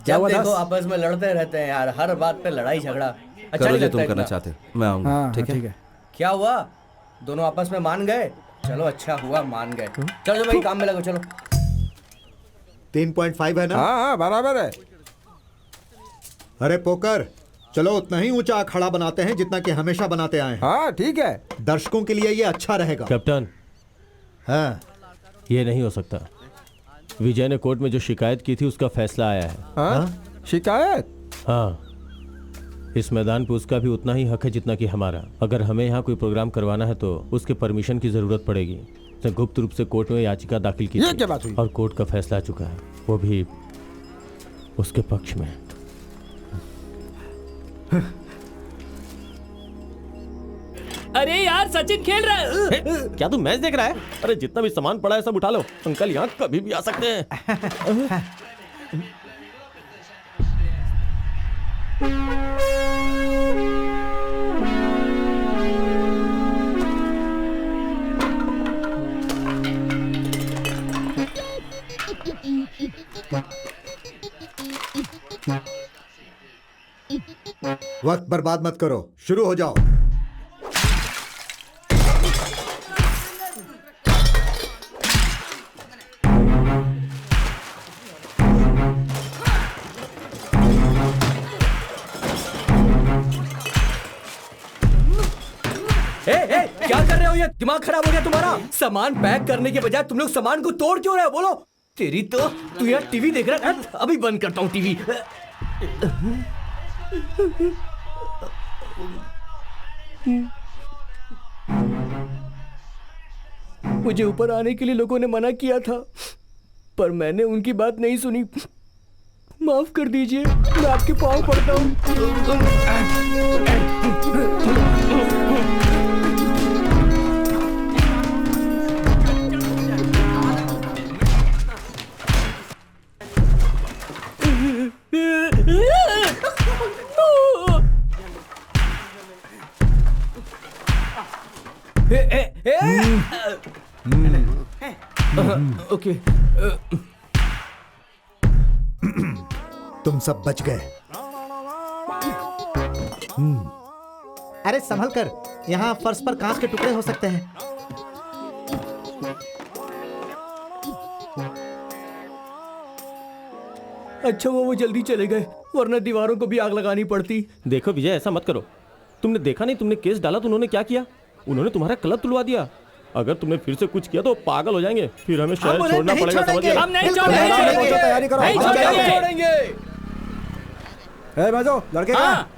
जब हुआ देखो दास? आपस में लड़ते रहते हैं यार, हर बात पे लड़ाई झगड़ा। अच्छा करो नहीं जो लगता तुम करना इतना। चाहते हो, मैं आऊंगा। हाँ ठीक है? क्या हुआ? दोनों आपस में मान गए। चलो अच्छा हुआ मान गए। चलो भाई काम में लगो चलो। 3.5 है ना? हाँ हाँ बराबर है। अरे पोकर, चलो उतना ही ऊंचा अखाड़ा बनाते हैं जितना कि हमेशा बनाते आए हैं। हाँ ठीक है। दर्शकों के लिए ये अच्छा रहेगा। कैप्टन, हाँ ये नहीं हो सकता। विजय ने कोर्ट में जो शिकायत की थी उसका फैसला आया है। हाँ? शिकायत? हाँ, इस मैदान पे उसका भी उतना ही हक है जितना कि हमारा। अगर हमें यहाँ कोई प्रोग्राम करवाना है तो उसके परमिशन की जरूरत पड़ेगी। उसने गुप्त रूप से कोर्ट में याचिका दाखिल की ये थी क्या बात हुई? और कोर्ट का फैसला आ चुका है, वो भी उसके पक्ष में। अरे यार सचिन खेल रहा है। क्या तू मैच देख रहा है? अरे जितना भी सामान पड़ा है सब उठा लो, अंकल यहाँ कभी भी आ सकते हैं। वक्त बर्बाद मत करो, शुरू हो जाओ। क्या कर रहे हो? ये दिमाग खराब हो गया तुम्हारा? सामान पैक करने के बजाय तुम लोग सामान को तोड़ क्यों रहे हो? बोलो। तेरी तो तू यार टीवी देख रहा है? अभी बंद करता हूँ टीवी। मुझे ऊपर आने के लिए लोगों ने मना किया था, पर मैंने उनकी बात नहीं सुनी। माफ कर दीजिए, मैं आपके पाँव पड़ता हूँ। ओके, तुम सब बच गए। अरे संभल कर, यहाँ फर्श पर कांच के टुकड़े हो सकते हैं। अच्छा वो जल्दी चले गए, वरना दीवारों को भी आग लगानी पड़ती। देखो विजय, ऐसा मत करो। तुमने देखा नहीं, तुमने केस डाला तो उन्होंने क्या किया? उन्होंने तुम्हारा कलर तुलवा दिया। अगर तुमने फिर से कुछ किया तो पागल हो जाएंगे, फिर हमें शहर छोड़ना पड़ेगा। समझ हम नहीं छोड़ेंगे। तैयारी करो, नहीं छोड़ेंगे। ए मजो, लड़के हाँ,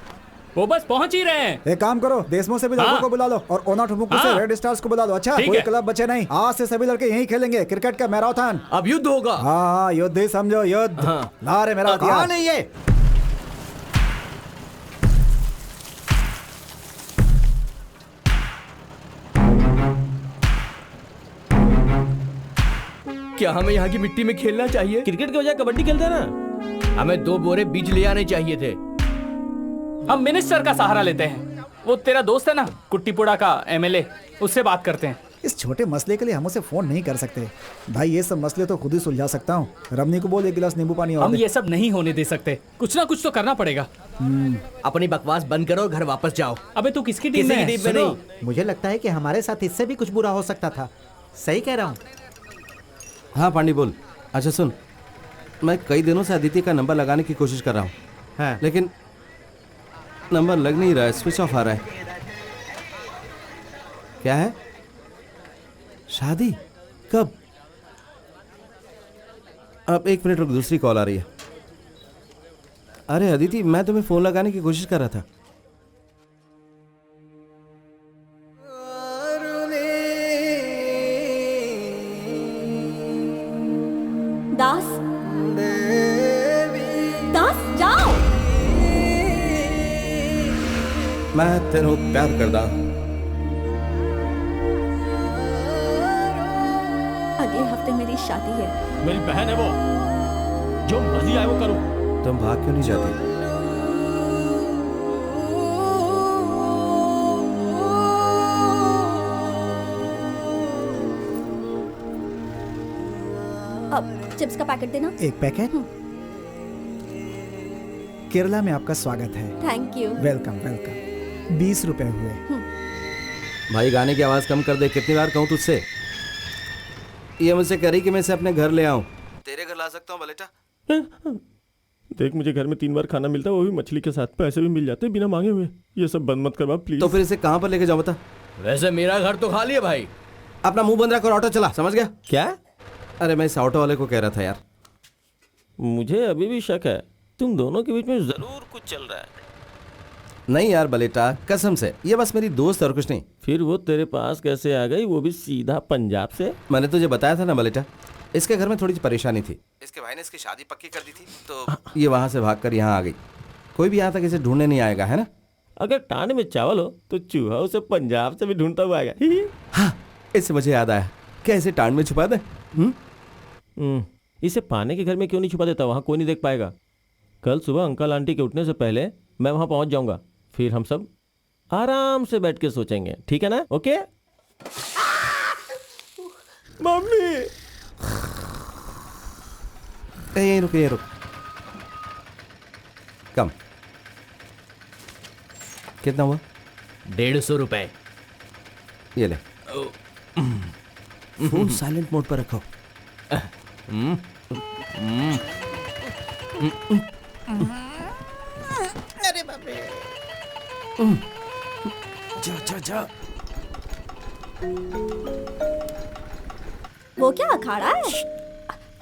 वो बस पहुंच ही रहे हैं। एक काम करो, देशमो से भी लड़कों को बुला लो और ओना ठुमुकू से रेड स्टार्स को बुला लो। अच्छा, कोई क्लब बचे नहीं। आज से सभी लड़के यहीं खेलेंगे क्रिकेट का मैराथन। अब युद्ध होगा। हाँ युद्ध ही समझो, युद्ध। ला रे मेरा हथियार। नहीं ये क्या हमें यहाँ की मिट्टी में खेलना चाहिए? क्रिकेट के बजाय कबड्डी खेलते हैं ना। हमें 2 बोरे बीज ले आने चाहिए थे। हम मिनिस्टर का सहारा लेते हैं। वो तेरा दोस्त है ना, कुट्टीपुड़ा का एमएलए, उससे बात करते हैं। इस छोटे मसले के लिए हम उसे फोन नहीं कर सकते भाई। ये सब मसले तो खुद ही सुलझा सकता हूँ। रमनी को बोल 1 गिलास नींबू पानी और हम दे। ये सब नहीं होने दे सकते। कुछ ना कुछ तो करना पड़ेगा। अपनी बकवास बंद करो, घर वापस जाओ। अबे तू किसकी टीम में है? नहीं। मुझे लगता है कि हमारे साथ इससे भी कुछ बुरा हो सकता था। सही कह रहा हूँ। हाँ पांडी बोल। अच्छा सुन, मैं कई दिनों से अदिति का नंबर लगाने की कोशिश कर रहा हूँ। हाँ। लेकिन नंबर लग नहीं रहा है, स्विच ऑफ आ रहा है। क्या है? शादी कब? अब 1 मिनट रुक, दूसरी कॉल आ रही है। अरे अदिति, मैं तुम्हें फोन लगाने की कोशिश कर रहा था। दास, दास जाओ। मैं तेरे प्यार करदा। अगले हफ्ते मेरी शादी है। मेरी बहन है वो, जो मर्जी आए वो करूं। तुम भाग क्यों नहीं जाती? अब चिप्स का पैकेट देना। 1 पैकेट। केरला में आपका स्वागत है। Thank you. Welcome welcome. 20 रुपए हुए। भाई गाने की आवाज कम कर दे, कितनी बार कहूँ तुझसे। ये मुझसे करी कि मैं इसे अपने घर ले आऊं। तेरे घर ला सकता हूँ बलेटा? देख, मुझे घर में 3 बार खाना मिलता है, वो भी मछली के साथ। पैसे भी मिल जाते हैं बिना मांगे हुए। ये सब बंद मत करवा प्लीज। तो फिर इसे कहाँ पर लेके जाऊँ बता? वैसे मेरा घर तो खाली है भाई। अपना मुंह बंद रख और ऑटो चला, समझ गया? क्या? अरे मैं इस ऑटो वाले को कह रहा था यार। मुझे अभी भी शक है तुम दोनों के बीच में जरूर कुछ चल रहा है। नहीं यार बलेटा, कसम से, ये बस मेरी दोस्त और कुछ नहीं। फिर वो तेरे पास कैसे आ गई, वो भी सीधा पंजाब से? मैंने तुझे बताया था ना बलेटा, इसके घर में थोड़ी सी परेशानी थी। इसके भाई ने इसकी शादी पक्की कर दी थी, तो ये वहां से भागकर यहाँ आ गई। कोई भी यहाँ तक इसे ढूंढने नहीं आएगा, है ना? अगर टांड में चावल हो तो चूहा उसे पंजाब से भी ढूंढता हुआ आएगा। हाँ, इससे मुझे याद आया, क्या इसे टांड में छुपा दे? इसे पाने के घर में क्यों नहीं छुपा देता? वहाँ कोई नहीं देख पाएगा। कल सुबह अंकल आंटी के उठने से पहले मैं वहाँ पहुँच जाऊँगा, फिर हम सब आराम से बैठ के सोचेंगे, ठीक है ना? Okay mummy. यहीं रुक, यहीं रुक। कम। कितना हुआ? 150 रुपए। ये ले। फोन साइलेंट मोड पर रखो। अरे बाप रे। जा जा जा। वो क्या अखाड़ा है?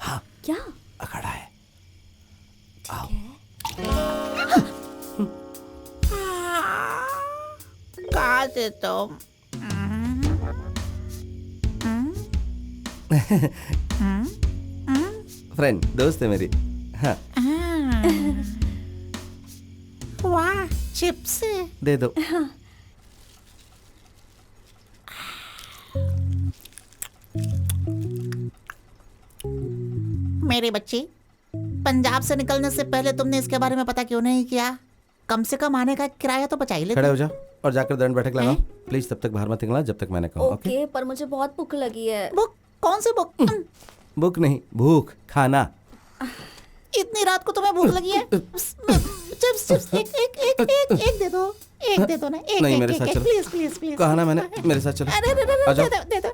हाँ, क्या अखाड़ा है? आओ। कहाँ से तुम? फ्रेंड, दोस्त है मेरी। हाँ। वाह, चिप्स दे दो। मेरे बच्चे, पंजाब से निकलने से पहले तुमने इसके बारे में पता क्यों नहीं किया? कम से कम आने का किराया तो बचा ही लेते। खड़े हो जा और जाकर दंड बैठक लगाओ। प्लीज तब तक बाहर मत निकलना जब तक मैंने कहा। ओके, पर मुझे बहुत भूख लगी है। बुक? कौन सी बुक? भूख नहीं, भूख, खाना। इतनी रात को तुम्हें भूख लगी है? चिप्स चिप्स एक दे दो, एक दे दो ना, एक नहीं, एक, मेरे एक, साथ एक, चलो। Please please please. कहा ना मैंने, मेरे साथ चलो। अरे आ जाओ। दे दो।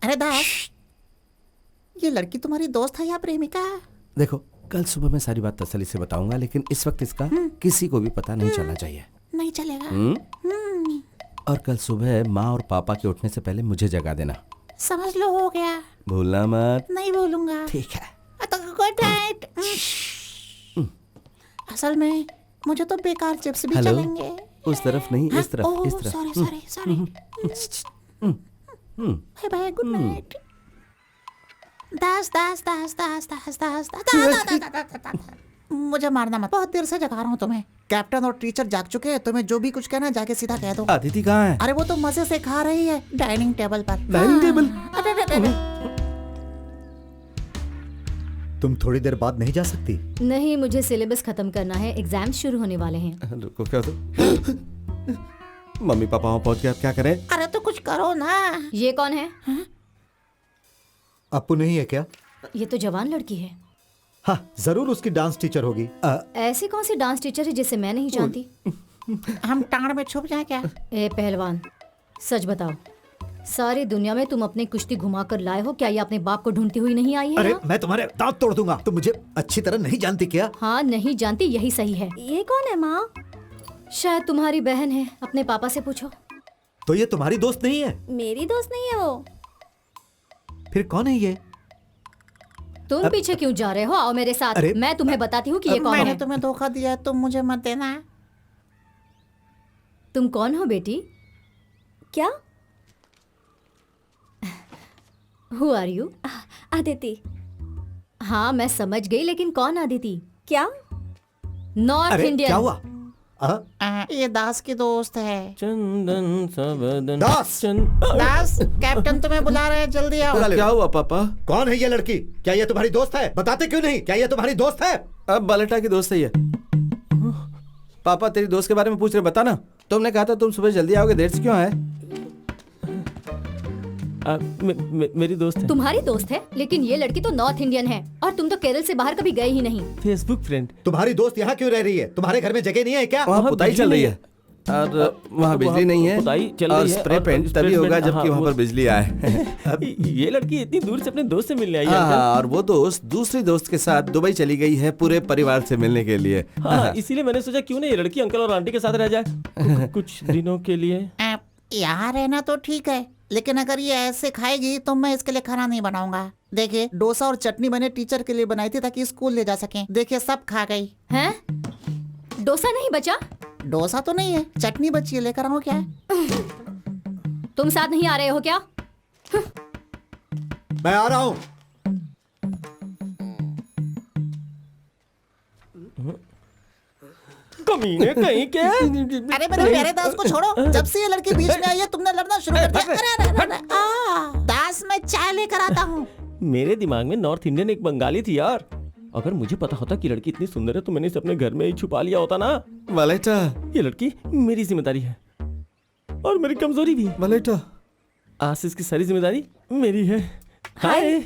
अरे दास, ये लड़की तुम्हारी दोस्त है या प्रेमिका? देखो, कल सुबह मैं सारी बात तसल्ली से बताऊंगा, लेकिन इस वक्त इसका किसी को भी पता नहीं चलना चाहिए। नहीं चलेगा। और कल सुबह माँ और पापा के उठने से पहले मुझे जगा देना। समझ लो, हो गया। भूलना मत। नहीं भूलूंगा। ठीक है। Good night. असल में मुझे तो बेकार चिप्स भी हेलो? चलेंगे। उस तरफ नहीं, इस तरफ, इस तरफ। Sorry. Bye bye, good night. Das. मुझे मारना मत, बहुत देर से जगा रहा हूँ तुम्हें। कैप्टन और टीचर जाग चुके हैं, तुम्हें जो भी कुछ कहना जाके सीधा कह दो। अदिति कहाँ है? अरे वो तो मजे से खा रही है डाइनिंग टेबल पर। Dining table? तुम थोड़ी देर बाद नहीं जा सकती? नहीं, मुझे सिलेबस खत्म करना है, एग्जाम शुरू होने वाले हैं। रुको, क्या तो मम्मी पापा वहाँ पहुँच गए, अब क्या करें? अरे तो कुछ करो ना। ये कौन है? अप्पू नहीं है क्या? ये तो जवान लड़की है। हाँ, जरूर उसकी डांस टीचर होगी। ऐसी कौन सी डांस टीचर है जिसे मैं नहीं जानती? हम टांड में छुप जाए क्या? ए पहलवान, सच बताओ, सारी दुनिया में तुम अपनी कुश्ती घुमा कर लाए हो, क्या ये अपने बाप को ढूंढती हुई नहीं आई है? अरे मैं तुम्हारे दांत तोड़ दूंगा। तुम मुझे अच्छी तरह नहीं जानती क्या? हाँ, नहीं जानती, यही सही है। ये कौन है माँ? शायद तुम्हारी बहन है, अपने पापा से पूछो। तो ये तुम्हारी दोस्त नहीं है? मेरी दोस्त नहीं है वो। फिर कौन है ये? तुम पीछे क्यों जा रहे हो? आओ मेरे साथ, मैं तुम्हें बताती हूँ कि ये कौन मैंने है। तुम्हें धोखा दिया, तुम मुझे मत देना। तुम कौन हो बेटी? क्या? Who are you? अदिति। हाँ, मैं समझ गई, लेकिन कौन अदिति? क्या? North Indian. क्या हुआ? ये दास की दोस्त है। चंदन सबदन। दास, कैप्टन तुम्हें बुला रहे हैं, जल्दी आओ। क्या हुआ पापा? कौन है ये लड़की? क्या ये तुम्हारी दोस्त है? बताते क्यों नहीं? क्या ये तुम्हारी दोस्त है? अब बलेटा की दोस्त है ये। पापा तेरी दोस्त के बारे में पूछ रहे, बता ना। तुमने कहा था तुम सुबह जल्दी आओगे, देर से क्यों आए? मेरी दोस्त है। तुम्हारी दोस्त है? लेकिन ये लड़की तो नॉर्थ इंडियन है और तुम तो केरल से बाहर कभी गए ही नहीं। Facebook friend. तुम्हारी दोस्त यहाँ क्यों रह रही है? तुम्हारे घर में जगह नहीं है क्या? वहाँ पुताई चल रही है। और वहाँ बिजली नहीं है पुताई चल और रही है स्प्रे और पेंट स्प्रे तभी होगा पेंट, जबकि हाँ, वहाँ वो- पर बिजली आए। ये लड़की इतनी दूर से अपने दोस्त से मिलने आई है हाँ, अंकल। और वो दोस्त दूसरी दोस्त के साथ दुबई चली गई है पूरे परिवार से मिलने के लिए। हाँ, इसीलिए मैंने सोचा क्यों नहीं ये लड़की अंकल और आंटी के साथ रह जाए कुछ दिनों के लिए। यहाँ रहना तो ठीक है, लेकिन अगर ये ऐसे खाएगी तो मैं इसके लिए खाना नहीं बनाऊंगा। देखिए डोसा और चटनी मैंने टीचर के लिए बनाई थी ताकि स्कूल ले जा सकें। देखिए सब खा गई। हैं? डोसा नहीं बचा? डोसा तो नहीं है, चटनी बची है, लेकर आऊं क्या? तुम साथ नहीं आ रहे हो क्या? मैं आ रहा हूँ। कमीने कहीं के। अरे मेरे प्यारे दास को छोड़ो, जब से ये लड़की बीच में आई है तुमने लड़ना शुरू कर दिया। अरे अरे अरे दास मैं चाय लेकर आता हूँ। मेरे दिमाग में नॉर्थ इंडियन एक बंगाली थी यार। अगर मुझे पता होता कि लड़की इतनी सुंदर है तो मैंने इसे अपने घर में ही छुपा लिया होता ना। वालेटा, ये लड़की मेरी जिम्मेदारी है और मेरी कमजोरी भी। वालेटा, आज से इसकी सारी जिम्मेदारी मेरी है। हाय,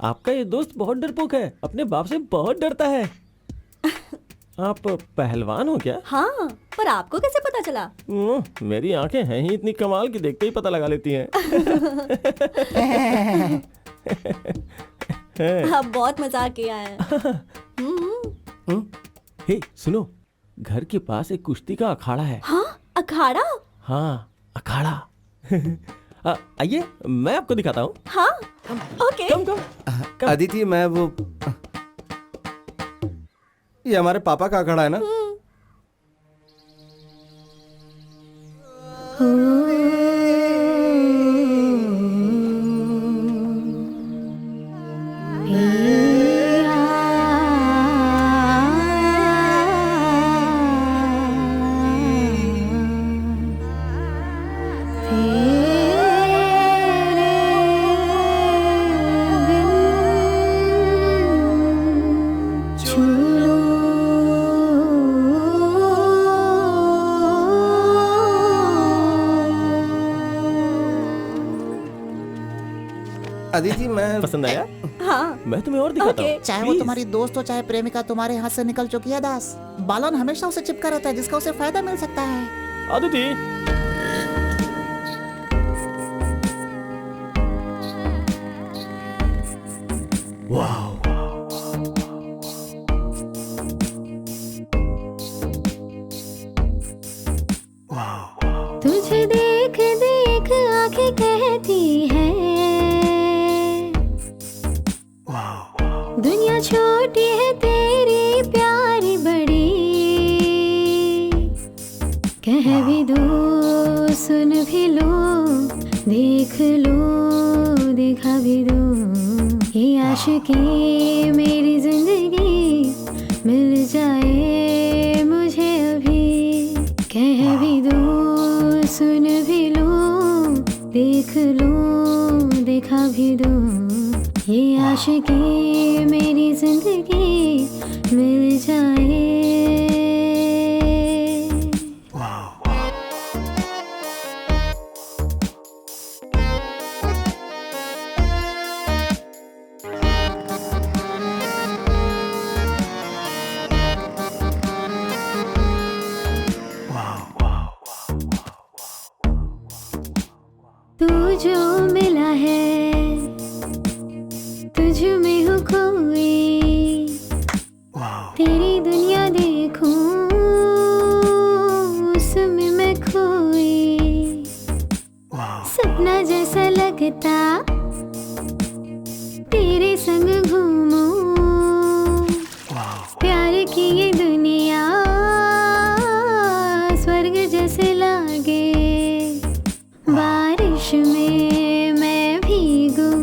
आपका ये दोस्त बहुत डरपोक है, अपने बाप से बहुत डरता है। आप पहलवान हो क्या? हाँ, पर आपको कैसे पता चला? मेरी आंखें हैं ही इतनी कमाल कि देखते ही पता लगा लेती हैं। आप बहुत मजाक किया है। हे सुनो, घर के पास एक कुश्ती का अखाड़ा है। हाँ, अखाड़ा? हाँ, अखाड़ा। आइए मैं आपको दिखाता हूँ। हाँ, ओके। कम। अदिति, मैं वो ये हमारे पापा का अखाड़ा है ना? अदिति, मैं पसंद आया? हाँ, मैं तुम्हें और दिखाता हूँ। चाहे वो तुम्हारी दोस्त हो चाहे प्रेमिका तुम्हारे हाथ से निकल चुकी है दास, बालन हमेशा उसे चिपका रहता है जिसका उसे फायदा मिल सकता है। अदिति, वाह, तुझे देख देख आंखें कहती है दुनिया छोटी है तेरी प्यारी बड़ी। कह भी दो सुन भी लो देख लो दिखा भी दो, ये आशिकी मेरी जिंदगी मिल जाए मुझे अभी। कह भी दो सुन भी लो देख लो दिखा भी दो, ये आशिकी मेरी जिंदगी मिल जाए। तू जो मिला है तुझ में हूँ खोई, तेरी दुनिया देखूं उसमें मैं खोई। सपना जैसा लगता तेरे संग घूमूं, प्यार की ये दुनिया स्वर्ग जैसे लागे। बारिश में मैं भीगूं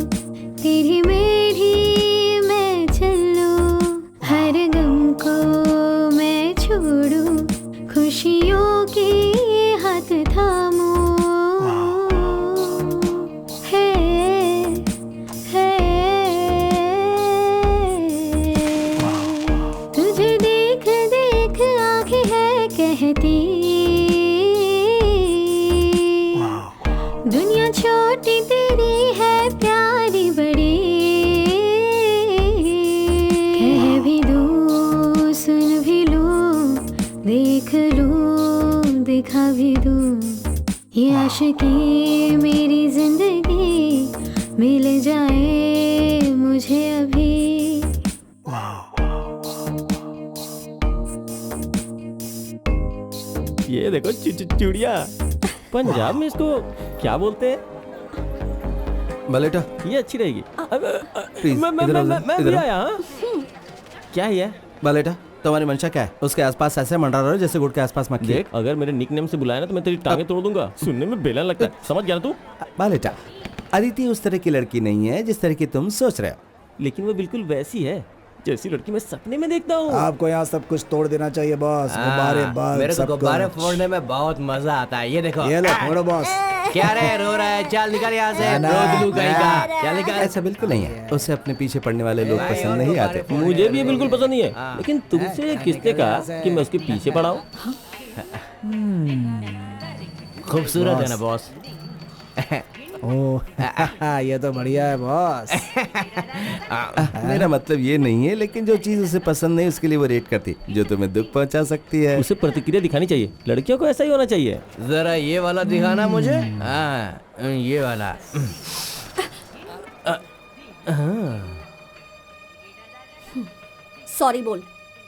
तेरी मेरी मैं चलूं, हर गम को मैं छोड़ूं खुशियों के हाथ थामूं। तुझे देख देख आंखें है कहती दुनिया छोटी तेरी है प्यारी बड़ी। कह भी दो सुन भी लो देख लो दिखा भी दूं ये आशिकी मेरी जिंदगी मिल जाए मुझे अभी। ये देखो चुड़िया। पंजाब में इसको क्या बोलते हैं? बलेटा, ये अच्छी रहेगी। प्लीज मैं भी आया। क्या है बलेटा? तुम्हारी मंशा क्या है? उसके आसपास ऐसे मंडरा रहे हो जैसे गुड़ के आसपास मक्खी। देख, अगर मेरे निकनेम से बुलाया ना तो मैं तेरी टांगे तोड़ दूंगा। सुनने में बेलन लगता है, समझ गया ना तू? बलेटा, अदिति उस तरह की लड़की नहीं है जिस तरह की तुम सोच रहे हो। लेकिन वो बिल्कुल वैसी है जैसी लड़की मैं सपने में देखता हूँ। आपको यहाँ सब कुछ तोड़ देना चाहिए बॉस। गुब्बारे बल्ब मेरे को सब गुब्बारे कुछ। फोड़ने में बहुत मजा आता है। ये देखो, ये लो फोड़ो बॉस। क्या रे रो रहा है? चल निकल यहाँ से। रोज लू गई का। चल निकल। ऐसा बिल्कुल नहीं है, उसे अपने पीछे पड़ने वाले लोग पसंद नहीं आते। मुझे भी ये बिल्कुल पसंद नहीं है, लेकिन तुमसे किसने कहा कि मैं उसके पीछे पड़ा हूँ? खूबसूरत है ना बॉस? ओह ये तो बढ़िया है बॉस। मेरा मतलब ये नहीं है, लेकिन जो चीज उसे पसंद नहीं उसके लिए वो रेट करती, जो तुम्हें दुख पहुंचा सकती है। उसे प्रतिक्रिया दिखानी चाहिए। लड़कियों को ऐसा ही होना चाहिए। जरा ये वाला दिखाना मुझे। हाँ, ये वाला। सॉरी बोल।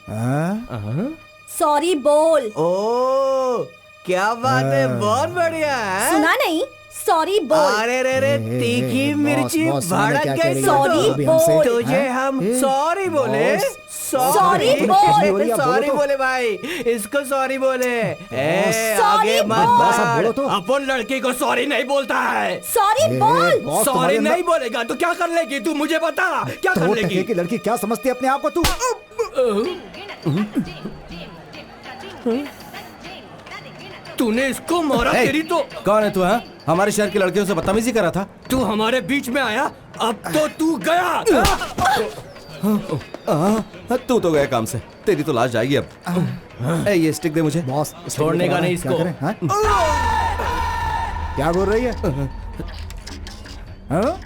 हाँ? सॉरी बोल। ओ क्या बात है, बहुत बढ़िया है। सुना नहीं? सॉरी बोल। अरे रे रे, तीखी मिर्ची भड़क गई। सॉरी बोल। तुझे हम सॉरी बोले। सॉरी बोल। सॉरी बोले भाई, इसको सॉरी बोले। आगे मत बोलो तो। अपन लड़की को सॉरी नहीं बोलता है। सॉरी बोल। सॉरी नहीं बोलेगा तो क्या कर लेगी तू? मुझे बता, क्या कर लेगी? की लड़की क्या समझती है अपने आप को तू? तूने इसको मारा। तेरी तो कौन है तू? हाँ, हमारे शहर की लड़कियों से बदतमीजी करा था। तू हमारे बीच में आया, अब तो तू गया। तू तो गया काम से, तेरी तो लाश जाएगी अब। ये स्टिक दे मुझे। बॉस छोड़ने का नहीं इसको। क्या बोल रही है? हाँ?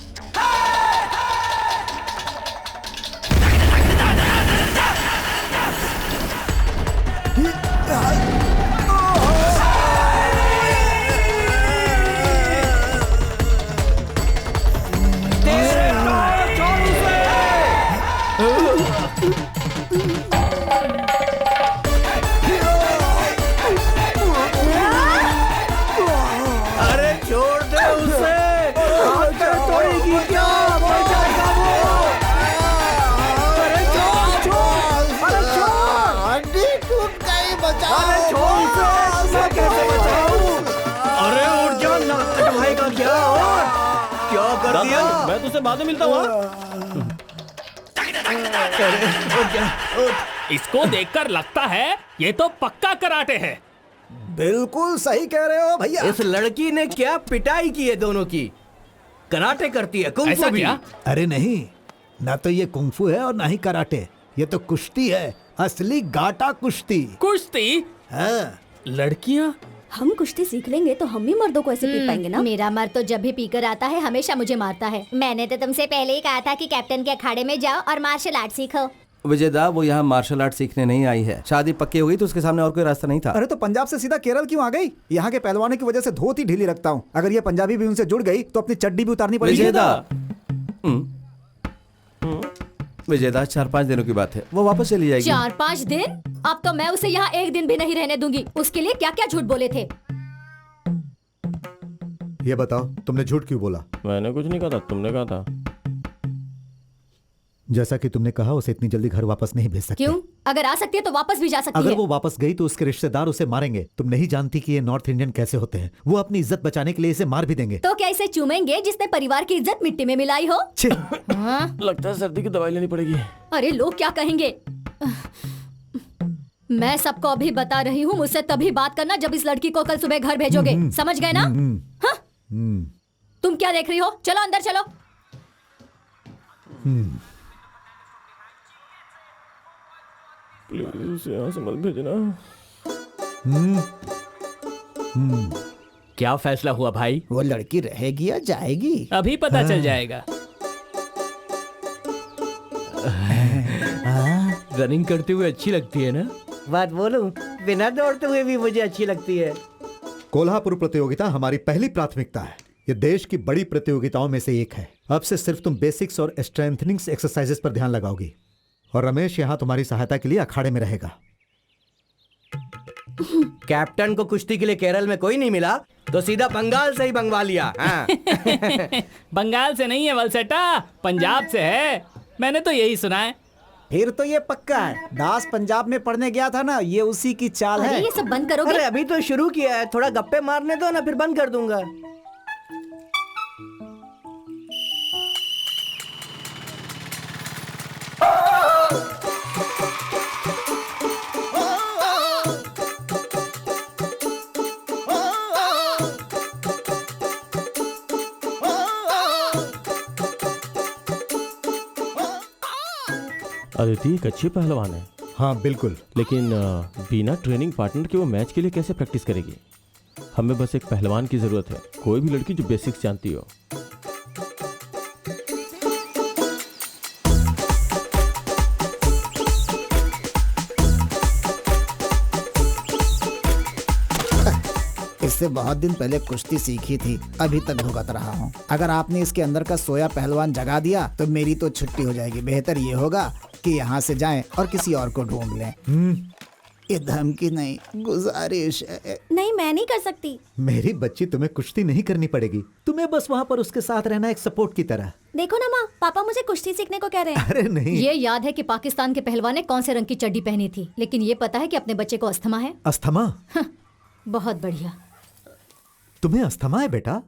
अरे छोड़ दे उसे। तोड़ेगी क्या? मर जाएगा वो। अरे छोड़ छोड़। अरे छोड़। हड्डी टूट गई, बचाओ। अरे छोड़ उसे। मैं कैसे बचाऊं? अरे उठ जा, नाक कटवाएगा क्या? और क्या कर दिया? मैं तुझसे बाद में मिलता हूँ। इसको देखकर लगता है ये तो पक्का कराटे है। बिल्कुल सही कह रहे हो भैया। इस लड़की ने क्या पिटाई की है दोनों की। कराटे करती है, कुंग फू भी। क्या? अरे नहीं, ना तो ये कुंफू है और ना ही कराटे। ये तो कुश्ती है, असली गाटा कुश्ती। कुश्ती? हाँ। लड़कियां? हम कुश्ती सीख लेंगे तो हम भी मर्दों को ऐसे पीट पाएंगे ना। मेरा मर्द तो जब भी पीकर आता है हमेशा मुझे मारता है। मैंने तो तुमसे पहले ही कहा था कि कैप्टन के अखाड़े में जाओ और मार्शल आर्ट सीखो। विजयदा, वो यहाँ मार्शल आर्ट सीखने नहीं आई है। शादी पक्की हो गई तो उसके सामने और कोई रास्ता नहीं था। अरे तो पंजाब से सीधा केरल क्यों आ गई? यहाँ के पहलवानों की वजह से धोती ढीली रखता हूँ। अगर ये पंजाबी भी उनसे जुड़ गई तो अपनी चड्डी भी उतारनी पड़ेगी। विजयदा, विजयदा 4-5 दिनों की बात है, वो वापस चली जाएगी। 4-5 दिन? अब तो मैं उसे यहाँ एक दिन भी नहीं रहने दूंगी। उसके लिए क्या क्या झूठ बोले थे? ये बताओ, तुमने झूठ क्यों बोला? मैंने कुछ नहीं कहा था, तुमने कहा था। जैसा कि तुमने कहा, उसे इतनी जल्दी घर वापस नहीं भेज सकते। क्यों? अगर आ सकती है तो वापस भी जा सकती अगर है। वो वापस गई तो उसके रिश्तेदार उसे मारेंगे। तुम नहीं जानती कि ये नॉर्थ इंडियन कैसे होते हैं। वो अपनी इज्जत बचाने के लिए इसे मार भी देंगे। तो क्या इसे चूमेंगे जिसने परिवार की इज्जत मिट्टी में मिलाई हो? हाँ? लगता है सर्दी की दवाई लेनी पड़ेगी। अरे लोग क्या कहेंगे? मैं सबको अभी बता रही हूँ, मुझसे तभी बात करना जब इस लड़की को कल सुबह घर भेजोगे। समझ गए ना? हाँ? तुम क्या देख रही हो? चलो अंदर चलो। प्लीज यहाँ से मत भेजना। क्या फैसला हुआ भाई? वो लड़की रहेगी या जाएगी? अभी पता चल जाएगा। रनिंग करते हुए अच्छी लगती है ना? बात बोलूं, बिना दौड़ते हुए भी मुझे अच्छी लगती है। कोल्हापुर प्रतियोगिता हमारी पहली प्राथमिकता है। ये देश की बड़ी प्रतियोगिताओं में से एक है। अब से सिर्फ तुम बेसिक्स और स्ट्रेंथनिंग्स एक्सरसाइजेस पर ध्यान लगाओगी और रमेश यहाँ तुम्हारी सहायता के लिए अखाड़े में रहेगा। कैप्टन को कुश्ती के लिए केरल में कोई नहीं मिला तो सीधा बंगाल से ही मंगवा लिया। हाँ। बंगाल से नहीं है वलसेटा, पंजाब से है। मैंने तो यही सुना है। फिर तो ये पक्का है, दास पंजाब में पढ़ने गया था ना, ये उसी की चाल अरे है। ये सब बंद करोगे? अरे अभी तो शुरू किया है, थोड़ा गप्पे मारने दो ना, फिर बंद कर दूंगा। अदिति एक अच्छी पहलवान है। हाँ बिल्कुल, लेकिन बिना ट्रेनिंग पार्टनर के वो मैच के लिए कैसे प्रैक्टिस करेगी? हमें बस एक पहलवान की जरूरत है, कोई भी लड़की जो बेसिक्स जानती हो। इससे बहुत दिन पहले कुश्ती सीखी थी, अभी तक भुगत रहा हूँ। अगर आपने इसके अंदर का सोया पहलवान जगा दिया तो मेरी तो छुट्टी हो जाएगी। बेहतर ये होगा कि यहाँ से जाएं और किसी और को ढूंढ लें। ये धमकी नहीं, गुजारिश है। नहीं, मैं नहीं कर सकती। मेरी बच्ची, तुम्हें कुश्ती नहीं करनी पड़ेगी, तुम्हें बस वहाँ पर उसके साथ रहना, एक सपोर्ट की तरह। देखो ना माँ, पापा मुझे कुश्ती सीखने को कह रहे हैं। अरे नहीं, ये याद है कि पाकिस्तान के पहलवान ने कौन से रंग की चड्डी पहनी थी, लेकिन ये पता है कि अपने बच्चे को अस्थमा है। अस्थमा? बहुत बढ़िया। तुम्हें अस्थमा है बेटा?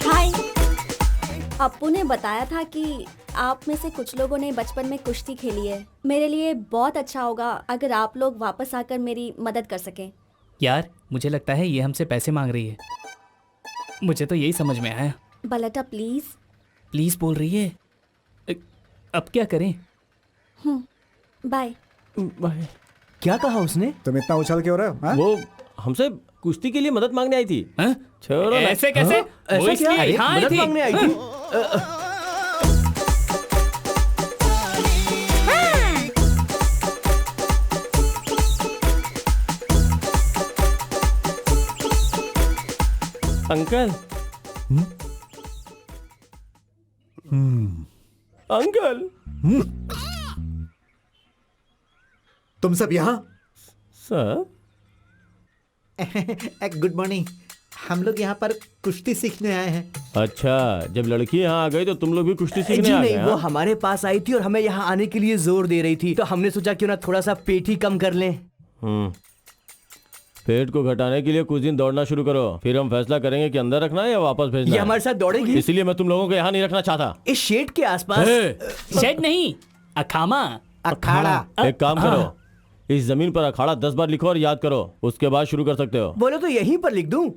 हाय। अप्पू ने बताया था कि आप में से कुछ लोगों ने बचपन में कुश्ती खेली है। मेरे लिए बहुत अच्छा होगा अगर आप लोग वापस आकर मेरी मदद कर सकें। यार मुझे लगता है ये हमसे पैसे मांग रही है। मुझे तो यही समझ में आया। बलटा प्लीज। प्लीज बोल रही है। अब क्या करें? बाय। बाय। क्या कहा उसने? तुम इतना उछल क्यों रहे हो? हाँ? वो हमसे कुश्ती के लिए मदद मांगने आई थी। छोड़ो ना। ऐसे कैसे? वो ऐसा क्या? इसलिए यहाँ आई मदद थी। मांगने आई थी? अंकल। अंकल। तुम सब यहाँ? Sir good morning. हम लोग यहाँ पर कुश्ती सीखने आए हैं। अच्छा, जब लड़की यहाँ आ गई तो तुम लोग भी कुश्ती सीखने जी आ गए? नहीं, वो हमारे पास आई थी और हमें यहाँ आने के लिए जोर दे रही थी, तो हमने सोचा क्यों ना थोड़ा सा पेट ही कम कर लें। पेट को घटाने के लिए कुछ दिन दौड़ना शुरू करो, फिर हम फैसला करेंगे कि अंदर रखना है या वापस भेजना ये है। हमारे साथ दौड़ेगी? इसलिए मैं तुम लोगों को यहाँ नहीं रखना चाहता। इस शेड के आसपास। शेड नहीं, अखामा। अखाड़ा। एक काम करो, इस जमीन पर अखाड़ा 10 बार लिखो और याद करो, उसके बाद शुरू कर सकते हो। बोलो तो यहीं पर लिख दूं?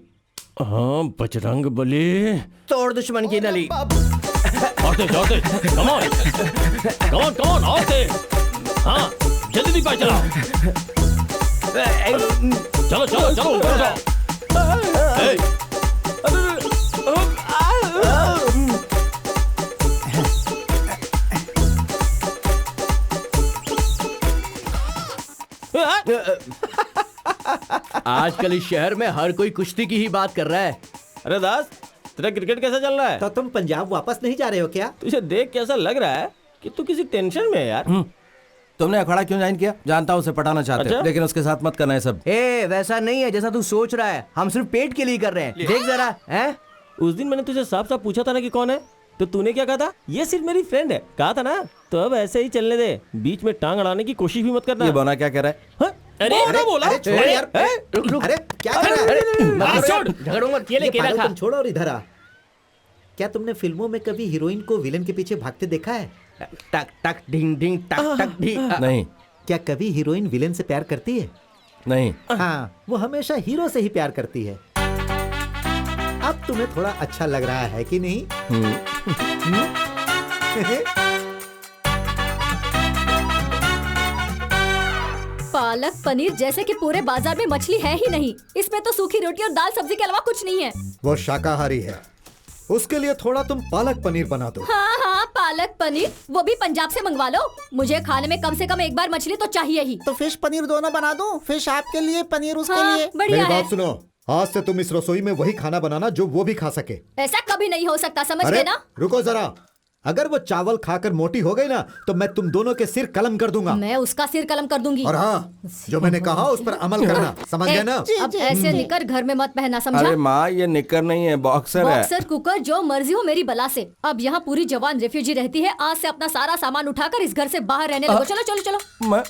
हाँ, बजरंग बली। तोड़ दुश्मन की नली। और कम ऑन और तेज। हाँ, जल्दी दी पाई चलाओ। चलो ऊपर जाओ। आजकल इस शहर में हर कोई कुश्ती की ही बात कर रहा है। अरे दास, तेरा क्रिकेट कैसा चल रहा है? तो तुम पंजाब वापस नहीं जा रहे हो क्या? तुझे देख कैसा लग रहा है कि तू किसी टेंशन में है यार। तुमने अखाड़ा क्यों ज्वाइन किया? जानता हूँ उसे पटाना चाहते हो, अच्छा? लेकिन उसके साथ मत करना है सब। वैसा नहीं है जैसा तू सोच रहा है, हम सिर्फ पेट के लिए कर रहे हैं। देख जरा। हैं? उस दिन मैंने तुझे साफ साफ पूछा था ना कि कौन है, तो तूने क्या कहा था? ये सिर्फ मेरी फ्रेंड है, कहा था ना। तो अब ऐसे ही चलने दे, बीच में टांग अड़ाने की कोशिश भी मत करना। ये बोना क्या कह रहा है? अरे बोला। अरे छोड़ यार। रुक। अरे क्या कर रहा है? छोड़, झगड़ो मत। ये ले केला खा। पागलपन छोड़ो और इधर आ। क्या तुमने फिल्मों में कभी हीरोइन को विलेन के पीछे भागते देखा है? टक टक ढिंग ढिंग टक टक ढिंग। नहीं। क्या कभी हीरोइन विलेन से प्यार करती है? नहीं। हाँ, वो हमेशा हीरो से ही प्यार करती है। अब तुम्हें थोड़ा अच्छा लग रहा है कि नहीं? पालक पनीर जैसे कि पूरे बाजार में मछली है ही नहीं। इसमें तो सूखी रोटी और दाल सब्जी के अलावा कुछ नहीं है। वो शाकाहारी है, उसके लिए थोड़ा तुम पालक पनीर बना दो। हाँ हाँ, पालक पनीर, वो भी पंजाब से मंगवा लो। मुझे खाने में कम से कम एक बार मछली तो चाहिए ही। तो फिश पनीर दोनों बना दूं? फिश आपके लिए, पनीर उसके हाँ, लिए। बढ़िया मेरी है। बात सुनो, आज से तुम इस रसोई में वही खाना बनाना जो वो भी खा सके। ऐसा कभी नहीं हो सकता, समझ अरे गए ना? रुको जरा, अगर वो चावल खाकर मोटी हो गई ना तो मैं तुम दोनों के सिर कलम कर दूंगा। मैं उसका सिर कलम कर दूंगी। और हाँ, जो मैंने कहा उस पर अमल करना, समझ गए ना? अब ऐसे निकर घर में मत पहनना, समझा? अरे माँ, ये निकर नहीं है, बॉक्सर है। बॉक्सर कुकर जो मर्जी हो मेरी बला से। अब यहाँ पूरी जवान रेफ्यूजी रहती है। आज से अपना सारा सामान उठाकर इस घर से बाहर रहने लगो। चलो चलो चलो। मैं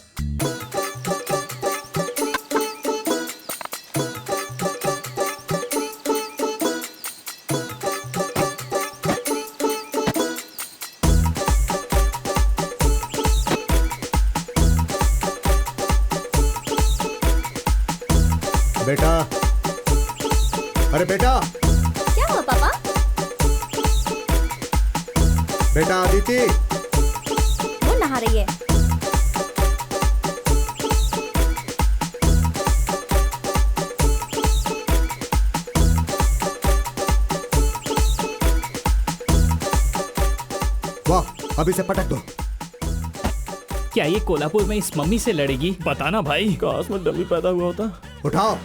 बेटा, अरे बेटा, क्या हुआ पापा? बेटा अदिति, वो नहा रही है। वाह, अभी से पटक दो। क्या ये कोल्हापुर में इस मम्मी से लड़ेगी? बताना भाई। काश में डमी पैदा हुआ होता। उठाओ,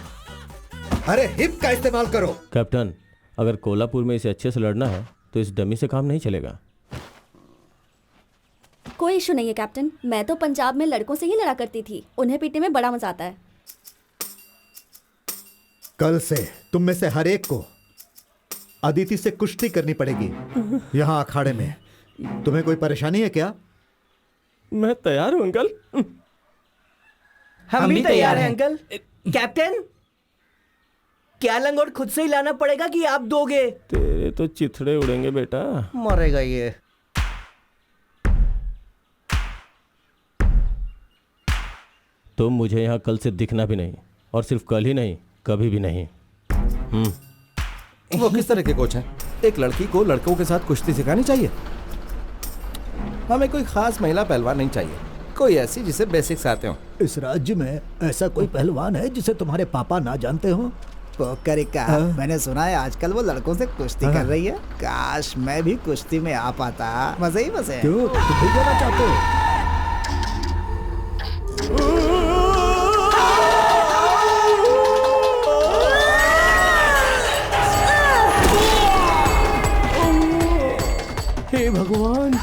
अरे हिप का इस्तेमाल करो। कैप्टन, अगर कोल्हापुर में इसे अच्छे से लड़ना है तो इस डमी से काम नहीं चलेगा। कोई इशू नहीं है कैप्टन, मैं तो पंजाब में लड़कों से ही लड़ा करती थी। उन्हें पीटने में बड़ा मजा आता है। कल से तुम में से हर एक को अदिति से कुश्ती करनी पड़ेगी यहाँ अखाड़े में। तुम्हें कोई परेशानी है क्या? मैं तैयार हूँ अंकल। हम भी तैयार हैं अंकल। कैप्टन, क्या लंगोट खुद से ही लाना पड़ेगा कि आप दोगे? तेरे तो चिथड़े उड़ेंगे बेटा। मरेगा ये। तुम मुझे यहाँ कल से दिखना भी नहीं, और सिर्फ कल ही नहीं, कभी भी नहीं। वो किस तरह के कोच हैं? एक लड़की को लड़कों के साथ कुश्ती सिखानी चाहिए। हमें कोई खास महिला पहलवान नहीं चाहिए, कोई ऐसी जिसे बेसिक्स आते हो। इस राज्य में ऐसा कोई पहलवान है जिसे तुम्हारे पापा ना जानते हो? पोकरिका, मैंने सुना है आजकल वो लड़कों से कुश्ती कर रही है। काश मैं भी कुश्ती में आ पाता, मजे ही मजे। क्यों, तुम भी जाना चाहते हो? हे भगवान।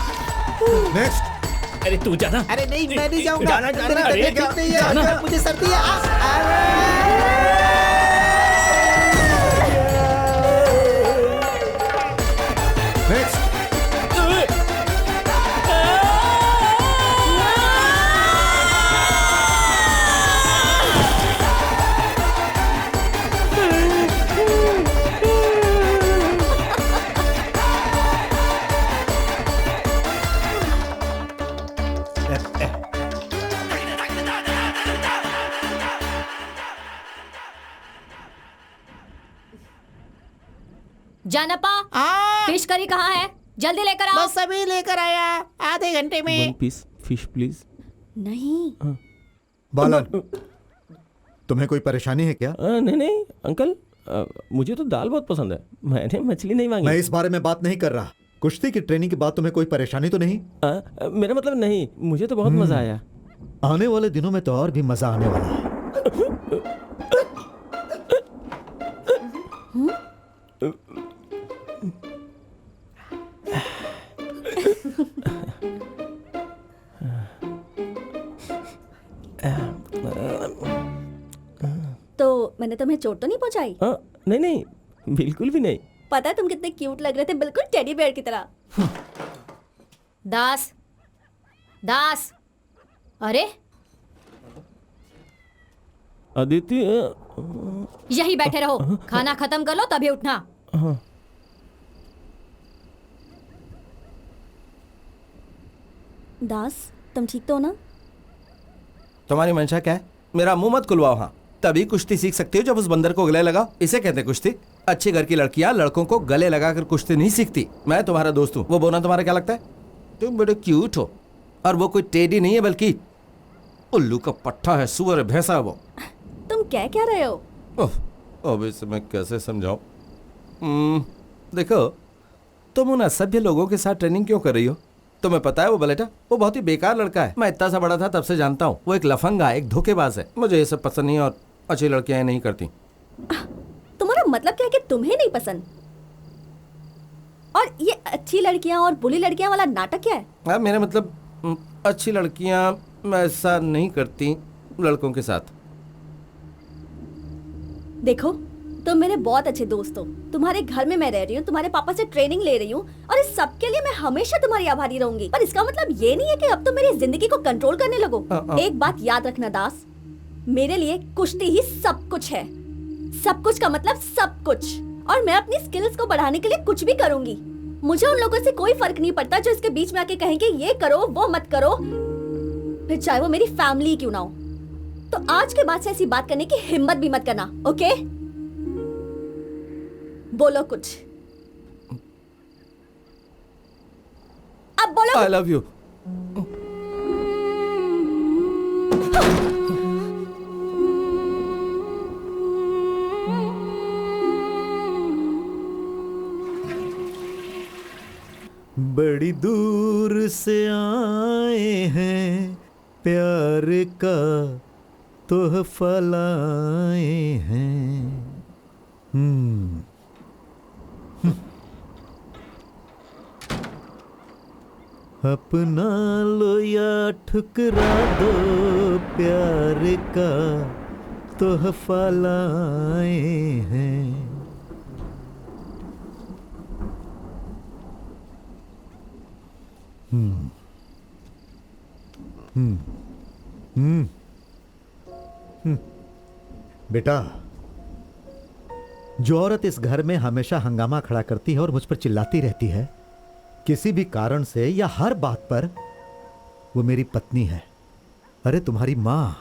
नेक्स्ट। अरे तू जाना। अरे नहीं, मैं नहीं जाऊंगा। जाना, जाना, मेरी तबीयत ठीक नहीं है, मुझे सर्दी है। नेक्स्ट। जानपा, हाँ, फिश करी कहाँ है? जल्दी लेकर आओ। बस अभी लेकर आया, आधे घंटे में। 1 पीस फिश प्लीज। नहीं। बालन, तुम्हें कोई परेशानी है क्या? नहीं नहीं अंकल, मुझे तो दाल बहुत पसंद है, मैंने मछली नहीं मांगी। मैं इस बारे में बात नहीं कर रहा। कुश्ती की ट्रेनिंग के बाद तुम्हें कोई परेशानी तो नहीं? मेरा मतलब नहीं, मुझे तो बहुत मजा आया। आने वाले दिनों में तो और भी मजा आने वाला है। तो मैंने तुम्हें चोट तो नहीं पहुंचाई? नहीं नहीं, बिल्कुल भी नहीं। पता है तुम कितने क्यूट लग रहे थे, बिल्कुल टेडी बेयर की तरह। दास, दास, अरे अदिति, यही बैठे रहो, खाना खत्म कर लो तभी उठना। दास, तुम ठीक तो हो ना? तुम्हारी मंशा क्या है? मेरा मुंह मत खुलवाओ। हाँ, तभी कुश्ती सीख सकती हो जब उस बंदर को गले लगाओ। इसे कहते हैं कुश्ती। अच्छे घर की लड़कियां लड़कों को गले लगाकर कुश्ती नहीं सीखती। मैं तुम्हारा दोस्त हूँ, वो बोना तुम्हारा क्या लगता है? तुम बड़े क्यूट हो, और वो कोई टेडी नहीं है बल्कि उल्लू का पट्टा है, सुअर है, भैंसा है वो। तुम क्या रहे हो? अब इसे मैं कैसे समझाऊं? देखो, तुम उन असभ्य लोगों के साथ ट्रेनिंग क्यों कर रही हो? तुम्हें पता है वो बलेटा, वो बहुत ही बेकार लड़का है। मैं इतना सा बड़ा था तब से जानता हूँ। वो एक लफंगा, एक धोखेबाज है। मुझे ये सब पसंद नहीं और अच्छी लड़कियां नहीं करती। तुम्हारा मतलब क्या है कि तुम्हें नहीं पसंद? और ये अच्छी लड़कियां और बुरी लड़कियां वाला नाटक क्या है? हाँ, मेरा मतलब अच्छी लड़कियां ऐसा नहीं करती लड़कों के साथ। देखो, तुम मेरे बहुत अच्छे दोस्त हो। तुम्हारे घर में मैं रह रही हूँ, तुम्हारे पापा से ट्रेनिंग ले रही हूँ और इस सब के लिए मैं हमेशा तुम्हारी आभारी रहूंगी। पर इसका मतलब ये नहीं है कि अब तुम मेरी जिंदगी को कंट्रोल करने लगो। एक बात याद रखना दास, मेरे लिए कुश्ती ही सब कुछ है। सब कुछ का मतलब सब कुछ। और मैं अपनी स्किल्स को बढ़ाने के लिए कुछ भी करूंगी। मुझे उन लोगों से कोई फर्क नहीं पड़ता जो इसके बीच में आके कहेंगे ये करो वो मत करो, फिर चाहे वो मेरी फैमिली क्यों ना हो। तो आज के बाद से ऐसी बात करने की हिम्मत भी मत करना, ओके? बोलो कुछ, अब बोलो। I love you. बड़ी दूर से आए हैं, प्यार का तोहफा लाए हैं। अपना लो या ठुकरा दो, प्यार का तोहफा लाए हैं। बेटा, जो औरत इस घर में हमेशा हंगामा खड़ा करती है और मुझ पर चिल्लाती रहती है किसी भी कारण से या हर बात पर, वो मेरी पत्नी है। अरे तुम्हारी माँ,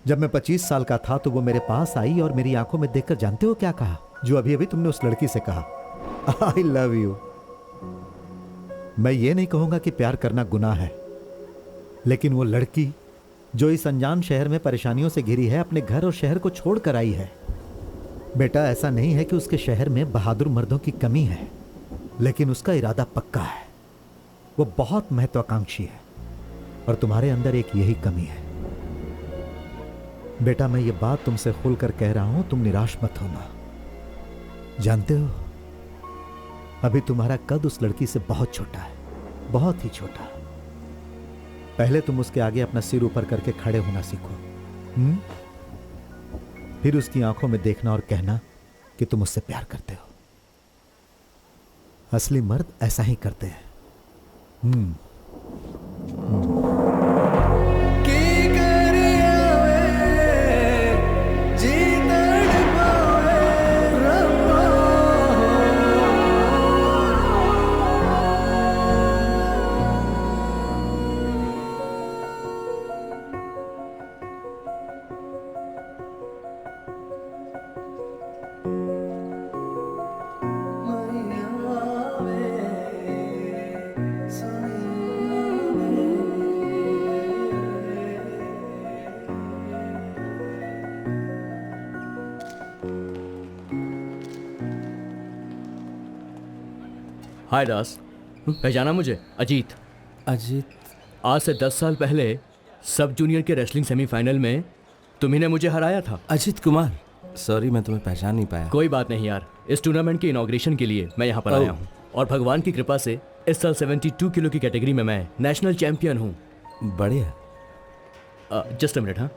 जब मैं 25 साल का था तो वो मेरे पास आई और मेरी आंखों में देखकर जानते हो क्या कहा? जो अभी अभी तुमने उस लड़की से कहा, आई लव यू। मैं ये नहीं कहूंगा कि प्यार करना गुनाह है, लेकिन वो लड़की जो इस अनजान शहर में परेशानियों से घिरी है, अपने घर और शहर को छोड़ कर आई है। बेटा, ऐसा नहीं है कि उसके शहर में बहादुर मर्दों की कमी है, लेकिन उसका इरादा पक्का है। वो बहुत महत्वाकांक्षी है और तुम्हारे अंदर एक यही कमी है। बेटा, मैं ये बात तुमसे खुलकर कह रहा हूं, तुम निराश मत होना। जानते हो, अभी तुम्हारा कद उस लड़की से बहुत छोटा है, बहुत ही छोटा। पहले तुम उसके आगे अपना सिर ऊपर करके खड़े होना सीखो। फिर उसकी आंखों में देखना और कहना कि तुम उससे प्यार करते हो। असली मर्द ऐसा ही करते हैं। हाय दास, पहचाना मुझे? अजीत। अजीत? आज से 10 साल पहले सब जूनियर के रेसलिंग सेमीफाइनल में तुम्ही ने मुझे हराया था। अजीत कुमार, सॉरी मैं तुम्हें पहचान नहीं पाया। कोई बात नहीं यार, इस टूर्नामेंट के इनॉग्रेशन के लिए मैं यहाँ पर आया हूँ और भगवान की कृपा से इस साल 72 किलो की कैटेगरी में मैं नेशनल चैंपियन हूँ। बढ़िया। Just a minute. हाँ,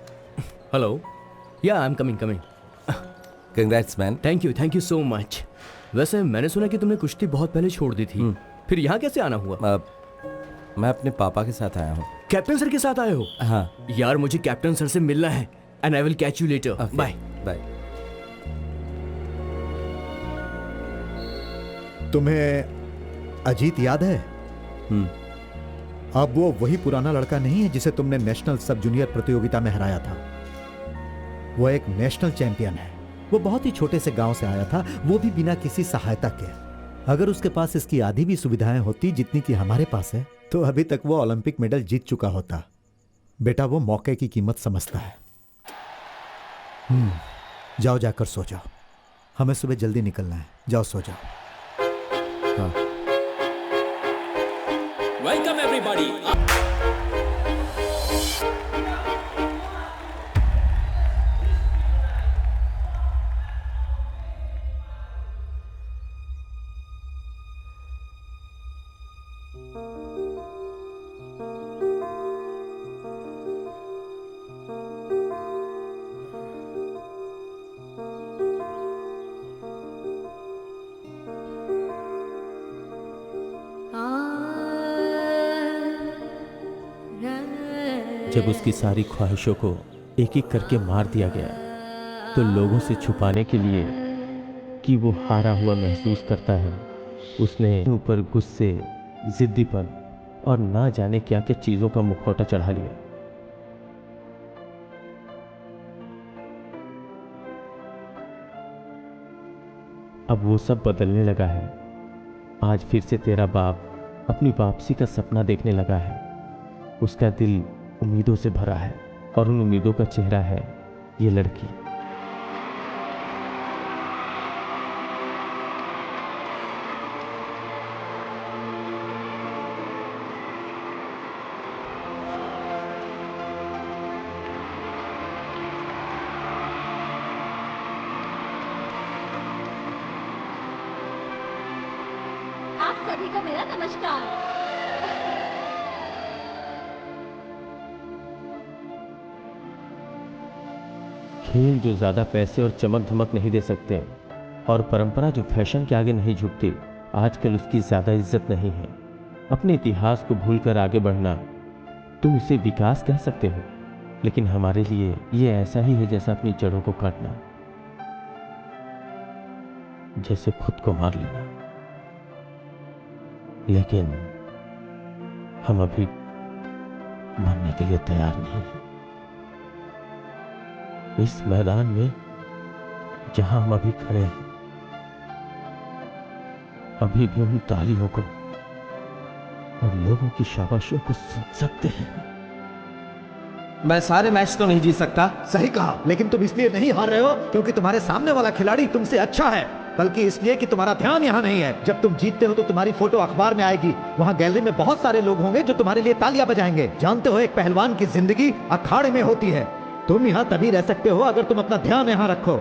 हेलो, या I am coming. Congrats man. Thank you so much. वैसे मैंने सुना कि तुमने कुश्ती बहुत पहले छोड़ दी थी, फिर यहाँ कैसे आना हुआ? मैं अपने पापा के साथ आया हूँ। कैप्टन सर के साथ आए हो? हाँ यार, मुझे कैप्टन सर से मिलना है। And I will catch you later. Bye bye. तुम्हें अजीत याद है? अब वो वही पुराना लड़का नहीं है जिसे तुमने नेशनल सब जूनियर प्रतियोगिता में हराया था। वो एक नेशनल चैंपियन है। वो बहुत ही छोटे से गांव से आया था, वो भी बिना किसी सहायता के। अगर उसके पास इसकी आधी भी सुविधाएं होती जितनी कि हमारे पास है, तो अभी तक वो ओलंपिक मेडल जीत चुका होता। बेटा वो मौके की कीमत समझता है। जाओ जाकर सो जाओ, हमें सुबह जल्दी निकलना है। जाओ सो जाओ। हाँ। Welcome everybody. जब उसकी सारी ख्वाहिशों को एक एक करके मार दिया गया तो लोगों से छुपाने के लिए कि वो हारा हुआ महसूस करता है, उसने ऊपर गुस्से, जिद्दीपन और ना जाने क्या क्या चीजों का मुखौटा चढ़ा लिया। अब वो सब बदलने लगा है। आज फिर से तेरा बाप अपनी वापसी का सपना देखने लगा है। उसका दिल उम्मीदों से भरा है और उन उम्मीदों का चेहरा है ये लड़की। आप सभी को मेरा नमस्कार। खेल जो ज़्यादा पैसे और चमक धमक नहीं दे सकते और परंपरा जो फैशन के आगे नहीं झुकती, आजकल उसकी ज़्यादा इज्जत नहीं है। अपने इतिहास को भूलकर आगे बढ़ना, तुम इसे विकास कह सकते हो, लेकिन हमारे लिए ये ऐसा ही है जैसा अपनी जड़ों को काटना, जैसे खुद को मार लेना। लेकिन हम अभी मरने के लिए तैयार नहीं हैं। इस मैदान में जहां हम अभी खड़े हैं, अभी भी उन तालियों को और लोगों की शाबाशियों को सुन सकते हैं। मैं सारे मैच तो नहीं जीत सकता। सही कहा, लेकिन तुम इसलिए नहीं हार रहे हो क्योंकि तुम्हारे सामने वाला खिलाड़ी तुमसे अच्छा है, बल्कि इसलिए कि तुम्हारा ध्यान यहाँ नहीं है। जब तुम जीतते हो तो तुम्हारी फोटो अखबार में आएगी, वहाँ गैलरी में बहुत सारे लोग होंगे जो तुम्हारे लिए तालियां बजाएंगे। जानते हो, एक पहलवान की जिंदगी अखाड़े में होती है। तुम यहाँ तभी रह सकते हो अगर तुम अपना ध्यान यहाँ रखो,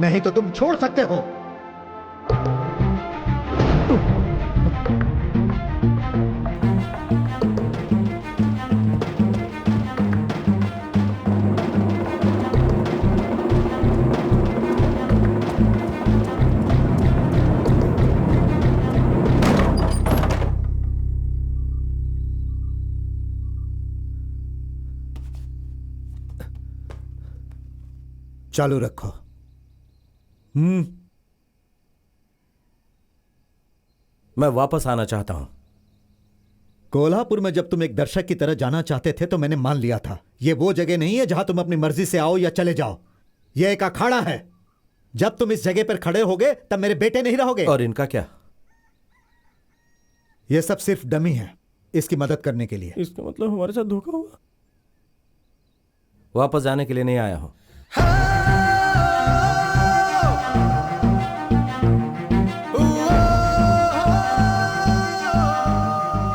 नहीं तो तुम छोड़ सकते हो। चालू रखो। मैं वापस आना चाहता हूं। कोल्हापुर में जब तुम एक दर्शक की तरह जाना चाहते थे तो मैंने मान लिया था। ये वो जगह नहीं है जहां तुम अपनी मर्जी से आओ या चले जाओ। यह एक अखाड़ा है। जब तुम इस जगह पर खड़े होगे तब मेरे बेटे नहीं रहोगे। और इनका क्या? यह सब सिर्फ डमी है, इसकी मदद करने के लिए। इसका मतलब हमारे साथ धोखा हुआ। वापस जाने के लिए नहीं आया हूं।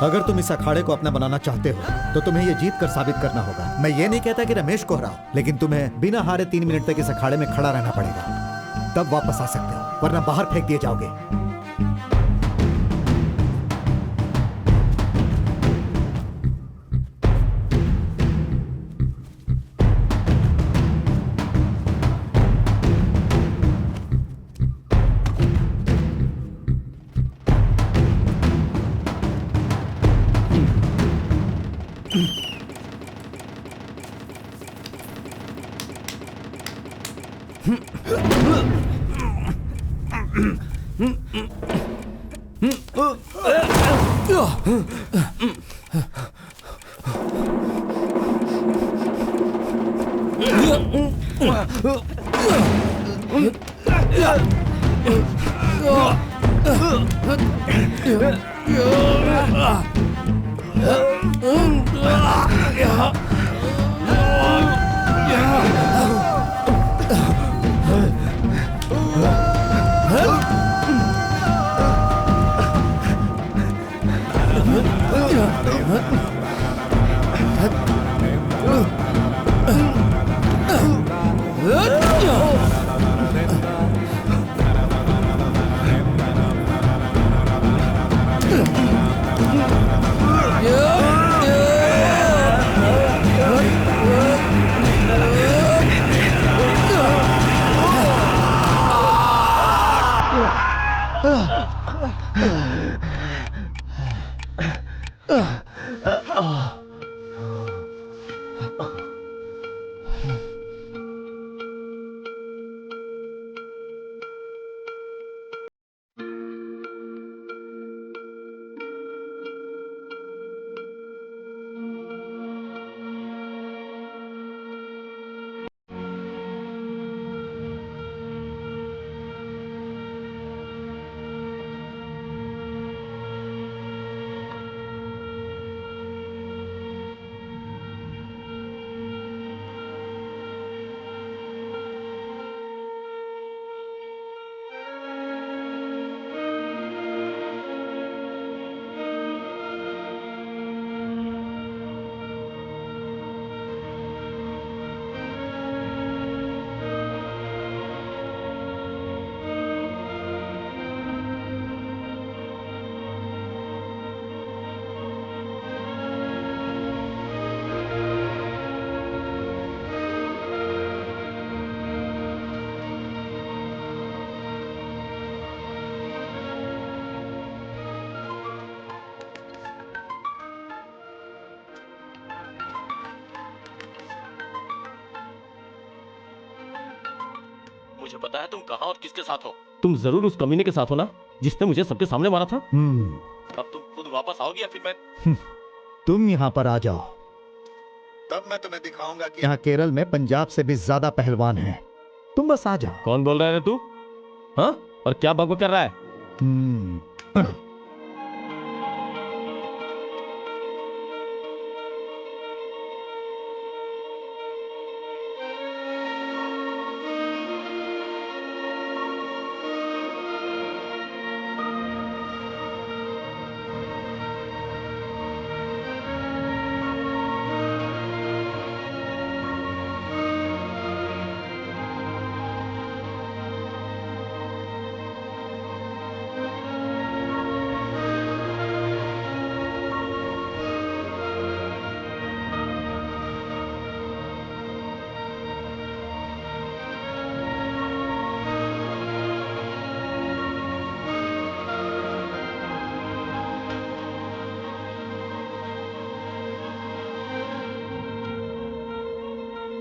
अगर तुम इस अखाड़े को अपना बनाना चाहते हो तो तुम्हें यह जीत कर साबित करना होगा। मैं ये नहीं कहता कि रमेश को हराओ, लेकिन तुम्हें बिना हारे 3 मिनट तक इस अखाड़े में खड़ा रहना पड़ेगा, तब वापस आ सकते हो, वरना बाहर फेंक दिए जाओगे। मुझे पता है तुम कहाँ और किसके साथ हो। तुम जरूर उस कमीने के साथ हो ना, जिसने मुझे सबके सामने मारा था। अब तुम खुद वापस आओगे या फिर मैं? तुम यहाँ पर आ जाओ, तब मैं तुम्हें दिखाऊंगा कि यहाँ केरल में पंजाब से भी ज्यादा पहलवान हैं। तुम बस आ जाओ। कौन बोल रहा है तू? हाँ, और क्या बकबक कर रहा है?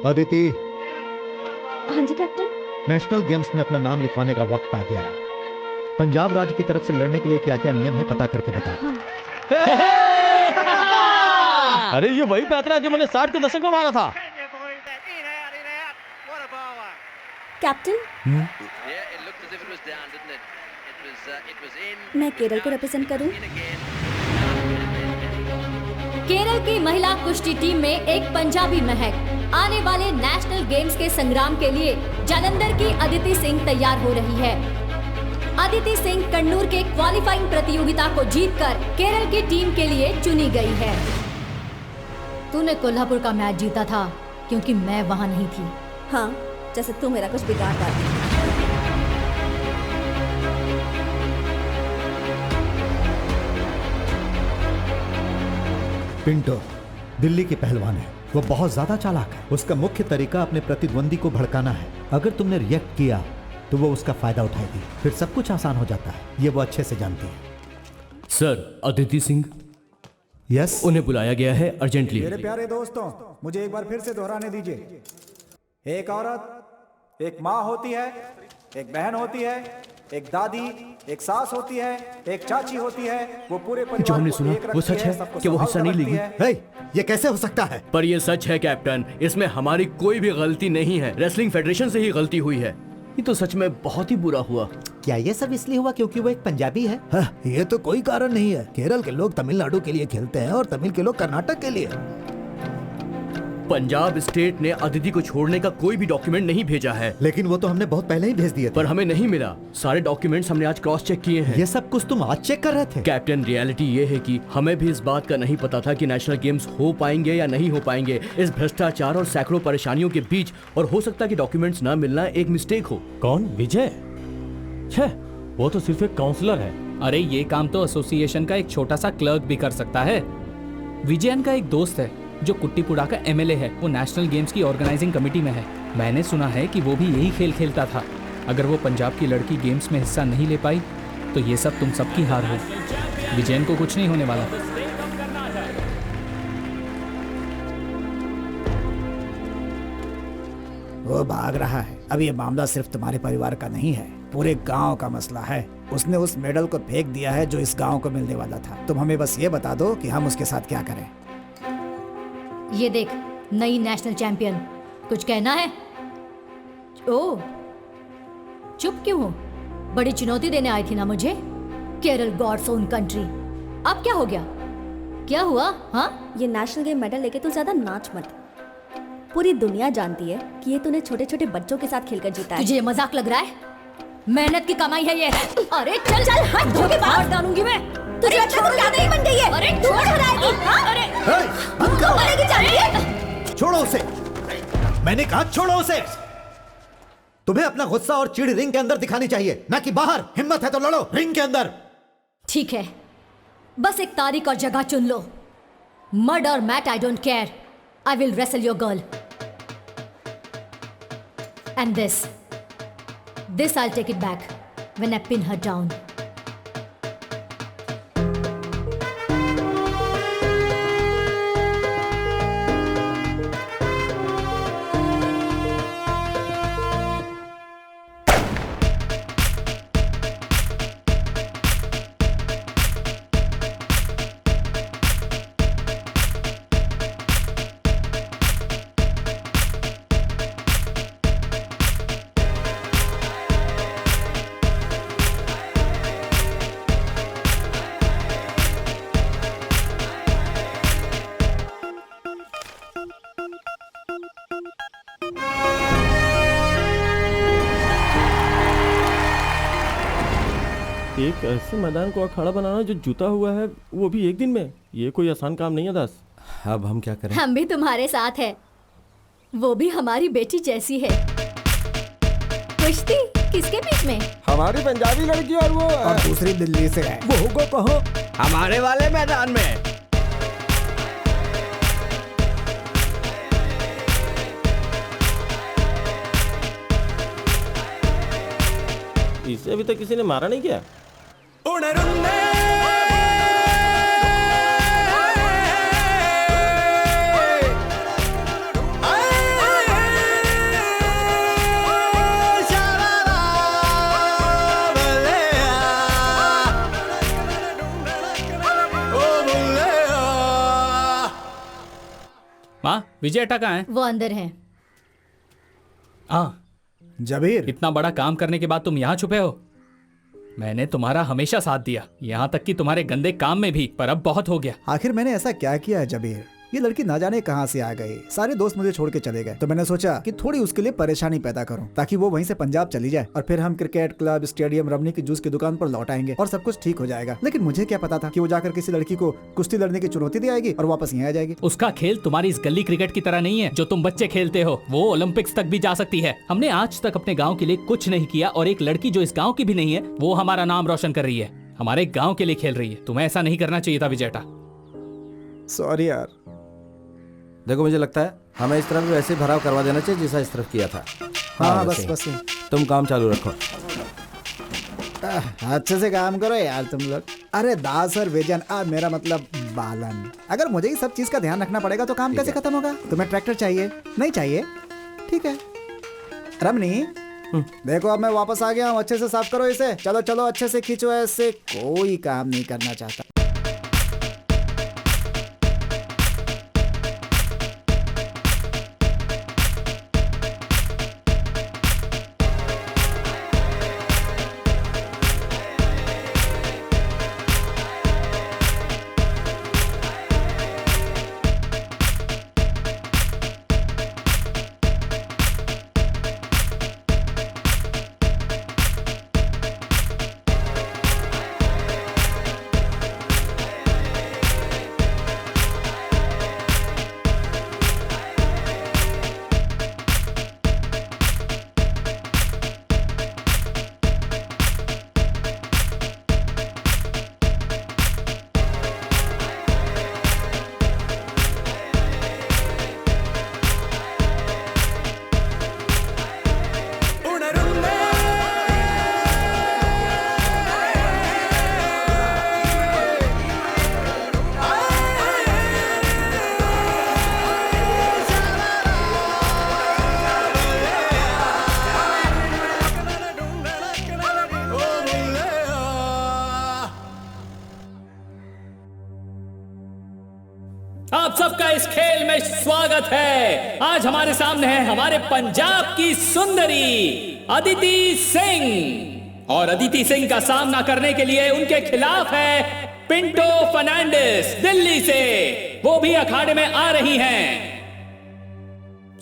अदिति, हाँ जी कैप्टन। नेशनल गेम्स में अपना नाम लिखवाने का वक्त आ गया है। पंजाब राज्य की तरफ से लड़ने के लिए क्या क्या नियम है पता करके बता। अरे ये वही पैतरा है जो मैंने 60 के दशक में मारा था। कैप्टन, मैं केरल को रिप्रेजेंट करूं। केरल की महिला कुश्ती टीम में एक पंजाबी महक आने वाले नेशनल गेम्स के संग्राम के लिए जालंधर की अदिति सिंह तैयार हो रही है। अदिति सिंह कन्नूर के क्वालिफाइंग प्रतियोगिता को जीतकर केरल की टीम के लिए चुनी गई है। तूने कोल्हापुर का मैच जीता था क्योंकि मैं वहां नहीं थी। हाँ, जैसे तू मेरा कुछ बिगाड़ डाली। पिंटो दिल्ली की पहलवान है, वो बहुत ज्यादा चालाक है। उसका मुख्य तरीका अपने प्रतिद्वंदी को भड़काना है। अगर तुमने रिएक्ट किया तो वो उसका फायदा उठाएगी, फिर सब कुछ आसान हो जाता है। ये वो अच्छे से जानती है। सर, अदिति सिंह, यस, उन्हें बुलाया गया है अर्जेंटली। मेरे प्यारे दोस्तों, मुझे एक बार फिर से दोहराने दीजिए। एक औरत एक माँ होती है, एक बहन होती है, एक दादी, एक सास होती है, एक चाची होती है। वो पूरे परिवार जो हमने को सुना एक वो रखती सच है सबको कि वो हिस्सा नहीं संभाल लेगी? कर रखती है। हे, ये कैसे हो सकता है? पर ये सच है कैप्टन, इसमें हमारी कोई भी गलती नहीं है। रेसलिंग फेडरेशन से ही गलती हुई है। ये तो सच में बहुत ही बुरा हुआ। क्या ये सब इसलिए हुआ क्योंकि वो एक पंजाबी है? ये तो कोई कारण नहीं है। केरल के लोग तमिलनाडु के लिए खेलते हैं और तमिल के लोग कर्नाटक के लिए। पंजाब स्टेट ने अदिति को छोड़ने का कोई भी डॉक्यूमेंट नहीं भेजा है। लेकिन वो तो हमने बहुत पहले ही भेज दिए थे। पर हमें नहीं मिला। सारे डॉक्यूमेंट्स हमने आज क्रॉस चेक किए हैं। ये सब कुछ तुम आज चेक कर रहे थे? कैप्टन, रियलिटी ये है कि हमें भी इस बात का नहीं पता था कि नेशनल गेम्स हो पाएंगे या नहीं हो पाएंगे। इस भ्रष्टाचार और सैकड़ों परेशानियों के बीच, और हो सकता है कि डॉक्यूमेंट्स ना मिलना एक मिस्टेक हो। कौन? विजय? छह, वो तो सिर्फ एक काउंसलर है। अरे ये काम तो एसोसिएशन का एक छोटा सा क्लर्क भी कर सकता है। विजयन का एक दोस्त है जो कुट्टीपुड़ा का एमएलए है। वो नेशनल गेम्स की ऑर्गेनाइजिंग कमेटी में है। मैंने सुना है कि वो भी यही खेल खेलता था। अगर वो पंजाब की लड़की गेम्स में हिस्सा नहीं ले पाई तो ये सब तुम सबकी हार हो। विजयन को कुछ नहीं होने वाला। वो भाग रहा है। अब ये मामला सिर्फ तुम्हारे परिवार का नहीं है, पूरे गांव का मसला है। उसने उस मेडल को फेंक दिया है जो इस गांव को मिलने वाला था। तुम हमें बस ये बता दो कि हम उसके साथ क्या करें। ये देख, नई नेशनल चैंपियन, कुछ कहना है? ओह, चुप क्यों हो? बड़ी चुनौती देने आई थी ना मुझे। Kerala God's own country. अब क्या हो गया? क्या हुआ? हाँ, ये नेशनल गेम मेडल लेके तू ज्यादा नाच मत। पूरी दुनिया जानती है कि ये तूने छोटे छोटे बच्चों के साथ खेलकर जीता है। तुझे ये मजाक लग रहा है? मेहनत की कमाई है ये। अरे चल चल, हट, धोखे बाहर डालूंगी मैं। तुझे अच्छा तो क्या नहीं बन गई है? अरे छोड़ बनाएगी। अरे बंद करो। मरेगी जानिए। छोड़ो उसे, मैंने कहा छोड़ो उसे। तुम्हें अपना गुस्सा और चिढ़ रिंग के अंदर दिखानी चाहिए, ना कि बाहर। हिम्मत है तो लड़ो रिंग के अंदर। ठीक है, बस एक तारीख और जगह चुन लो। मर्ड और mat, I don't care. I will wrestle your girl. And this I'll take it back when I pin her down. एक ऐसे मैदान को अखाड़ा बनाना जो जुता हुआ है, वो भी एक दिन में, ये कोई आसान काम नहीं है दास। अब हम क्या करें? हम भी तुम्हारे साथ हैं। वो भी हमारी बेटी जैसी है। कुश्ती किसके बीच में? हमारी पंजाबी लड़की और वो और दूसरी दिल्ली से है। वो को कहो हमारे वाले मैदान में। इसे अभी तक किसी ने मारा नहीं क्या? माँ, विजय अट्टा कहाँ है? वो अंदर है। हाँ, जबीर, इतना बड़ा काम करने के बाद तुम यहाँ छुपे हो? मैंने तुम्हारा हमेशा साथ दिया, यहाँ तक कि तुम्हारे गंदे काम में भी, पर अब बहुत हो गया। आखिर मैंने ऐसा क्या किया है जबीर? ये लड़की ना जाने कहाँ से आ गई। सारे दोस्त मुझे छोड़ के चले गए, तो मैंने सोचा कि थोड़ी उसके लिए परेशानी पैदा करूं, ताकि वो वहीं से पंजाब चली जाए और फिर हम क्रिकेट क्लब, स्टेडियम, रमनी की जूस की दुकान पर लौट आएंगे और सब कुछ ठीक हो जाएगा। लेकिन मुझे क्या पता था कि वो जाकर किसी लड़की को कुश्ती लड़ने की चुनौती दे आएगी और वापस यहाँ आ जाएगी। उसका खेल तुम्हारी इस गली क्रिकेट की तरह नहीं है जो तुम बच्चे खेलते हो। वो ओलंपिक्स तक भी जा सकती है। हमने आज तक अपने गाँव के लिए कुछ नहीं किया, और एक लड़की जो इस गाँव की भी नहीं है, वो हमारा नाम रोशन कर रही है, हमारे गाँव के लिए खेल रही है। तुम्हें ऐसा नहीं करना चाहिए था विजयटा। सॉरी यार। देखो, मुझे लगता है हमें इस तरफ भी वैसे भराव करवा देना चाहिए जैसा इस तरफ किया था। हाँ, वैसे बस ही। तुम काम चालू रखो। अच्छे से काम करो यार तुम लोग। अरे दास और विजन, मेरा मतलब बालन, अगर मुझे ही सब चीज का ध्यान रखना पड़ेगा तो काम कैसे खत्म होगा? तुम्हें ट्रैक्टर चाहिए? नहीं चाहिए? ठीक है। रमनी, देखो अब मैं वापस आ गया हूँ, अच्छे से साफ करो इसे। चलो चलो, अच्छे से खींचो, ऐसे कोई काम नहीं करना चाहता। आप सबका इस खेल में स्वागत है। आज हमारे सामने है हमारे पंजाब की सुंदरी अदिति सिंह, और अदिति सिंह का सामना करने के लिए उनके खिलाफ है पिंटो फर्नांडिस दिल्ली से। वो भी अखाड़े में आ रही हैं।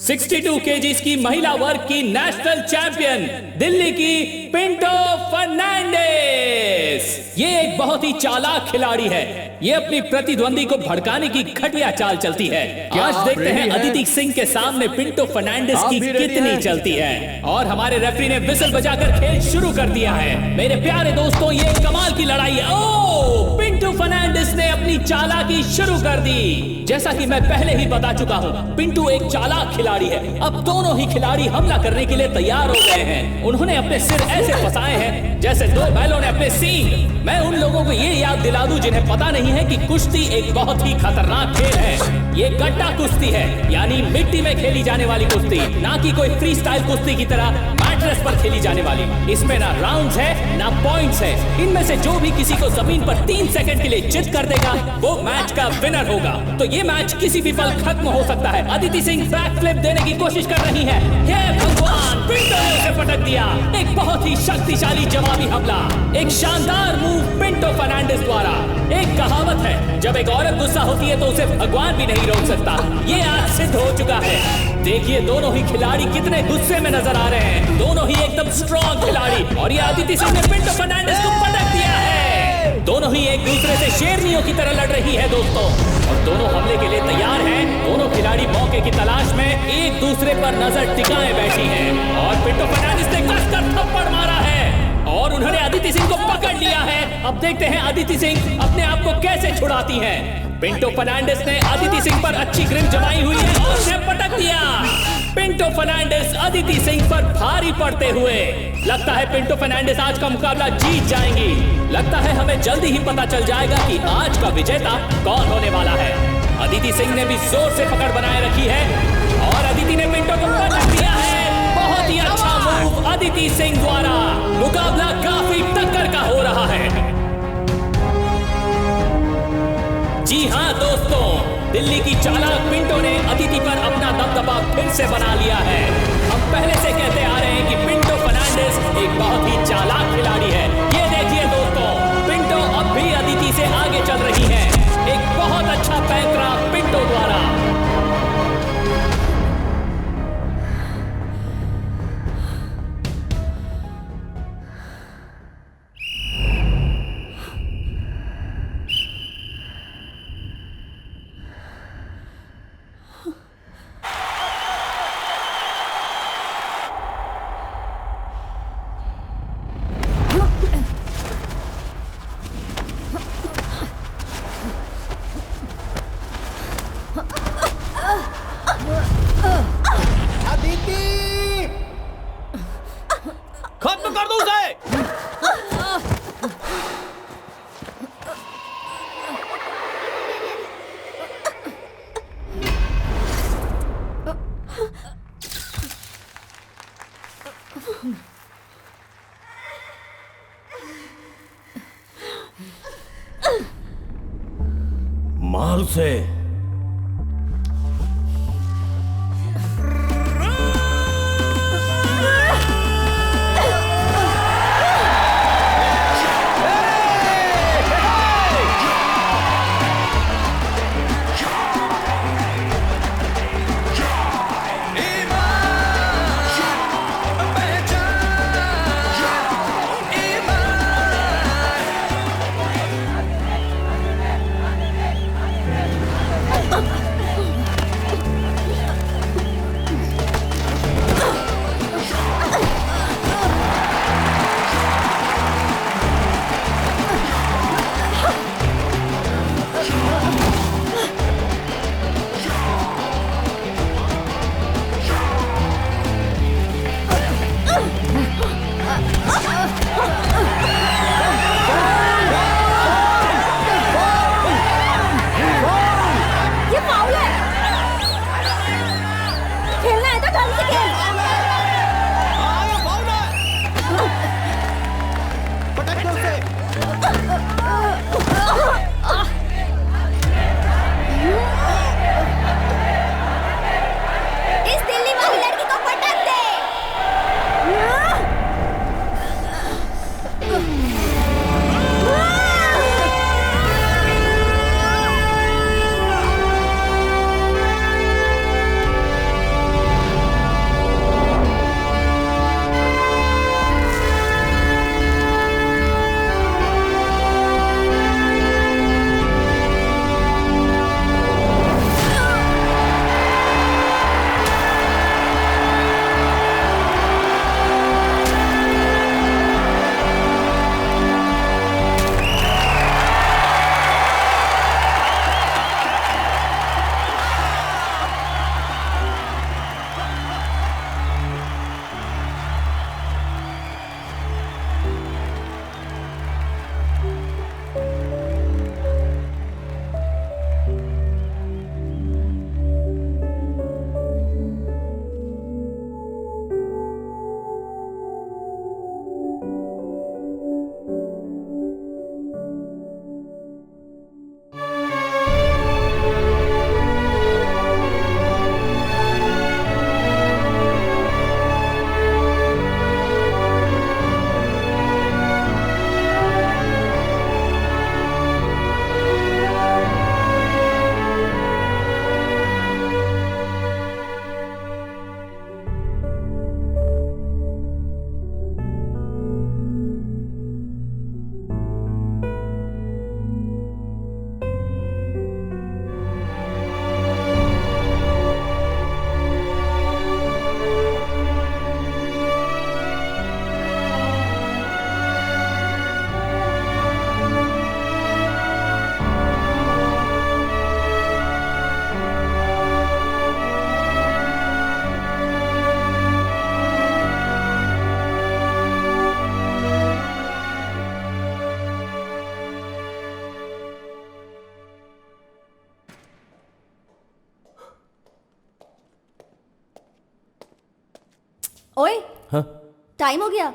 62 केजीज की महिला वर्ग की नेशनल चैंपियन दिल्ली की पिंटो फर्नांडिस। ये एक बहुत ही चालाक खिलाड़ी है। ये अपनी प्रतिद्वंदी को भड़काने की घटिया चाल चलती है। आज देखते हैं अदिति सिंह के सामने पिंटो फर्नांडिस की कितनी चलती है। और हमारे रेफरी ने विसल बजाकर खेल शुरू कर दिया है। मेरे प्यारे दोस्तों, ये कमाल की लड़ाई है। ओह, पिंटो फर्नांडिस ने अपनी चालाकी शुरू कर दी। जैसा कि मैं पहले ही बता चुका हूं, पिंटू एक चालाक खिलाड़ी है। अब दोनों ही खिलाड़ी हमला करने के लिए तैयार हो गए हैं। उन्होंने अपने सिर ऐसे फंसाए हैं जैसे दो बैलों ने अपने सींग। मैं उन लोगों को ये याद दिला दूं जिन्हें पता नहीं है कि कुश्ती एक बहुत ही खतरनाक खेल है। ये गड्ढा कुश्ती है, यानी मिट्टी में खेली जाने वाली कुश्ती, ना कि कोई फ्री स्टाइल कुश्ती की तरह मैट्रेस पर खेली जाने वाली। इसमें ना राउंड्स है ना पॉइंट्स है। इनमें से जो भी किसी को जमीन पर 3 सेकंड के लिए चित कर देगा वो मैच का विनर होगा। तो ये मैच किसी भी पल खत्म हो सकता है। अदिति सिंह बैक फ्लिप देने की कोशिश कर रही है। हे भगवान, पिंटो ने उसे पटक दिया। एक बहुत ही शक्तिशाली जवाबी हमला, एक शानदार मूव पिंटो फर्नांडिस द्वारा। एक कहावत है, जब एक औरत गुस्सा होती है तो उसे भगवान भी नहीं रोक सकता। ये आज सिद्ध हो चुका है। देखिए दोनों ही खिलाड़ी कितने गुस्से में नजर आ रहे हैं। दोनों ही एकदम स्ट्रॉन्ग खिलाड़ी, और ये अदिति सिंह ने पिंटो फर्नांडिस को पटक दिया है। दोनों ही एक दूसरे से शेरनियों की तरह लड़ रही है दोस्तों, और दोनों हमले के लिए तैयार हैं। दोनों खिलाड़ी मौके की तलाश में एक दूसरे पर नजर टिकाए बैठी हैं। और पिंटो फर्नांडिस ने कसकर थप्पड़ मारा है और उन्होंने अदिति सिंह को पकड़ लिया है। अब देखते हैं अदिति सिंह अपने आप को कैसे छुड़ाती हैं। पिंटो फर्नांडिस ने अदिति सिंह पर अच्छी ग्रिप जमाई हुई है और उसे पटक दिया। पिंटो फर्नांडिस अदिति सिंह पर भारी पड़ते हुए। लगता है पिंटो फर्नांडिस आज का मुकाबला जीत जाएंगी। लगता है हमें जल्दी ही पता चल जाएगा कि आज का विजेता कौन होने वाला है। अदिति सिंह ने भी जोर से पकड़ बनाए रखी है और अदिति ने पिंटो को पटक दिया है। बहुत ही अच्छा मूव अदिति सिंह द्वारा। मुकाबला काफी टक्कर का हो रहा है। जी हाँ दोस्तों, दिल्ली की चालाक पिंटो ने अदिति पर अपना दबदबा फिर से बना लिया है। हम पहले से कहते आ रहे हैं कि पिंटो फर्नांडिस एक बहुत ही चालाक खिलाड़ी है। ये देखिए दोस्तों, पिंटो अब भी अदिति से आगे चल रही है। एक बहुत अच्छा पैंतरा पिंटो द्वारा। खत्म कर दो उसे। मार उसे। ओए हाँ टाइम हो गया।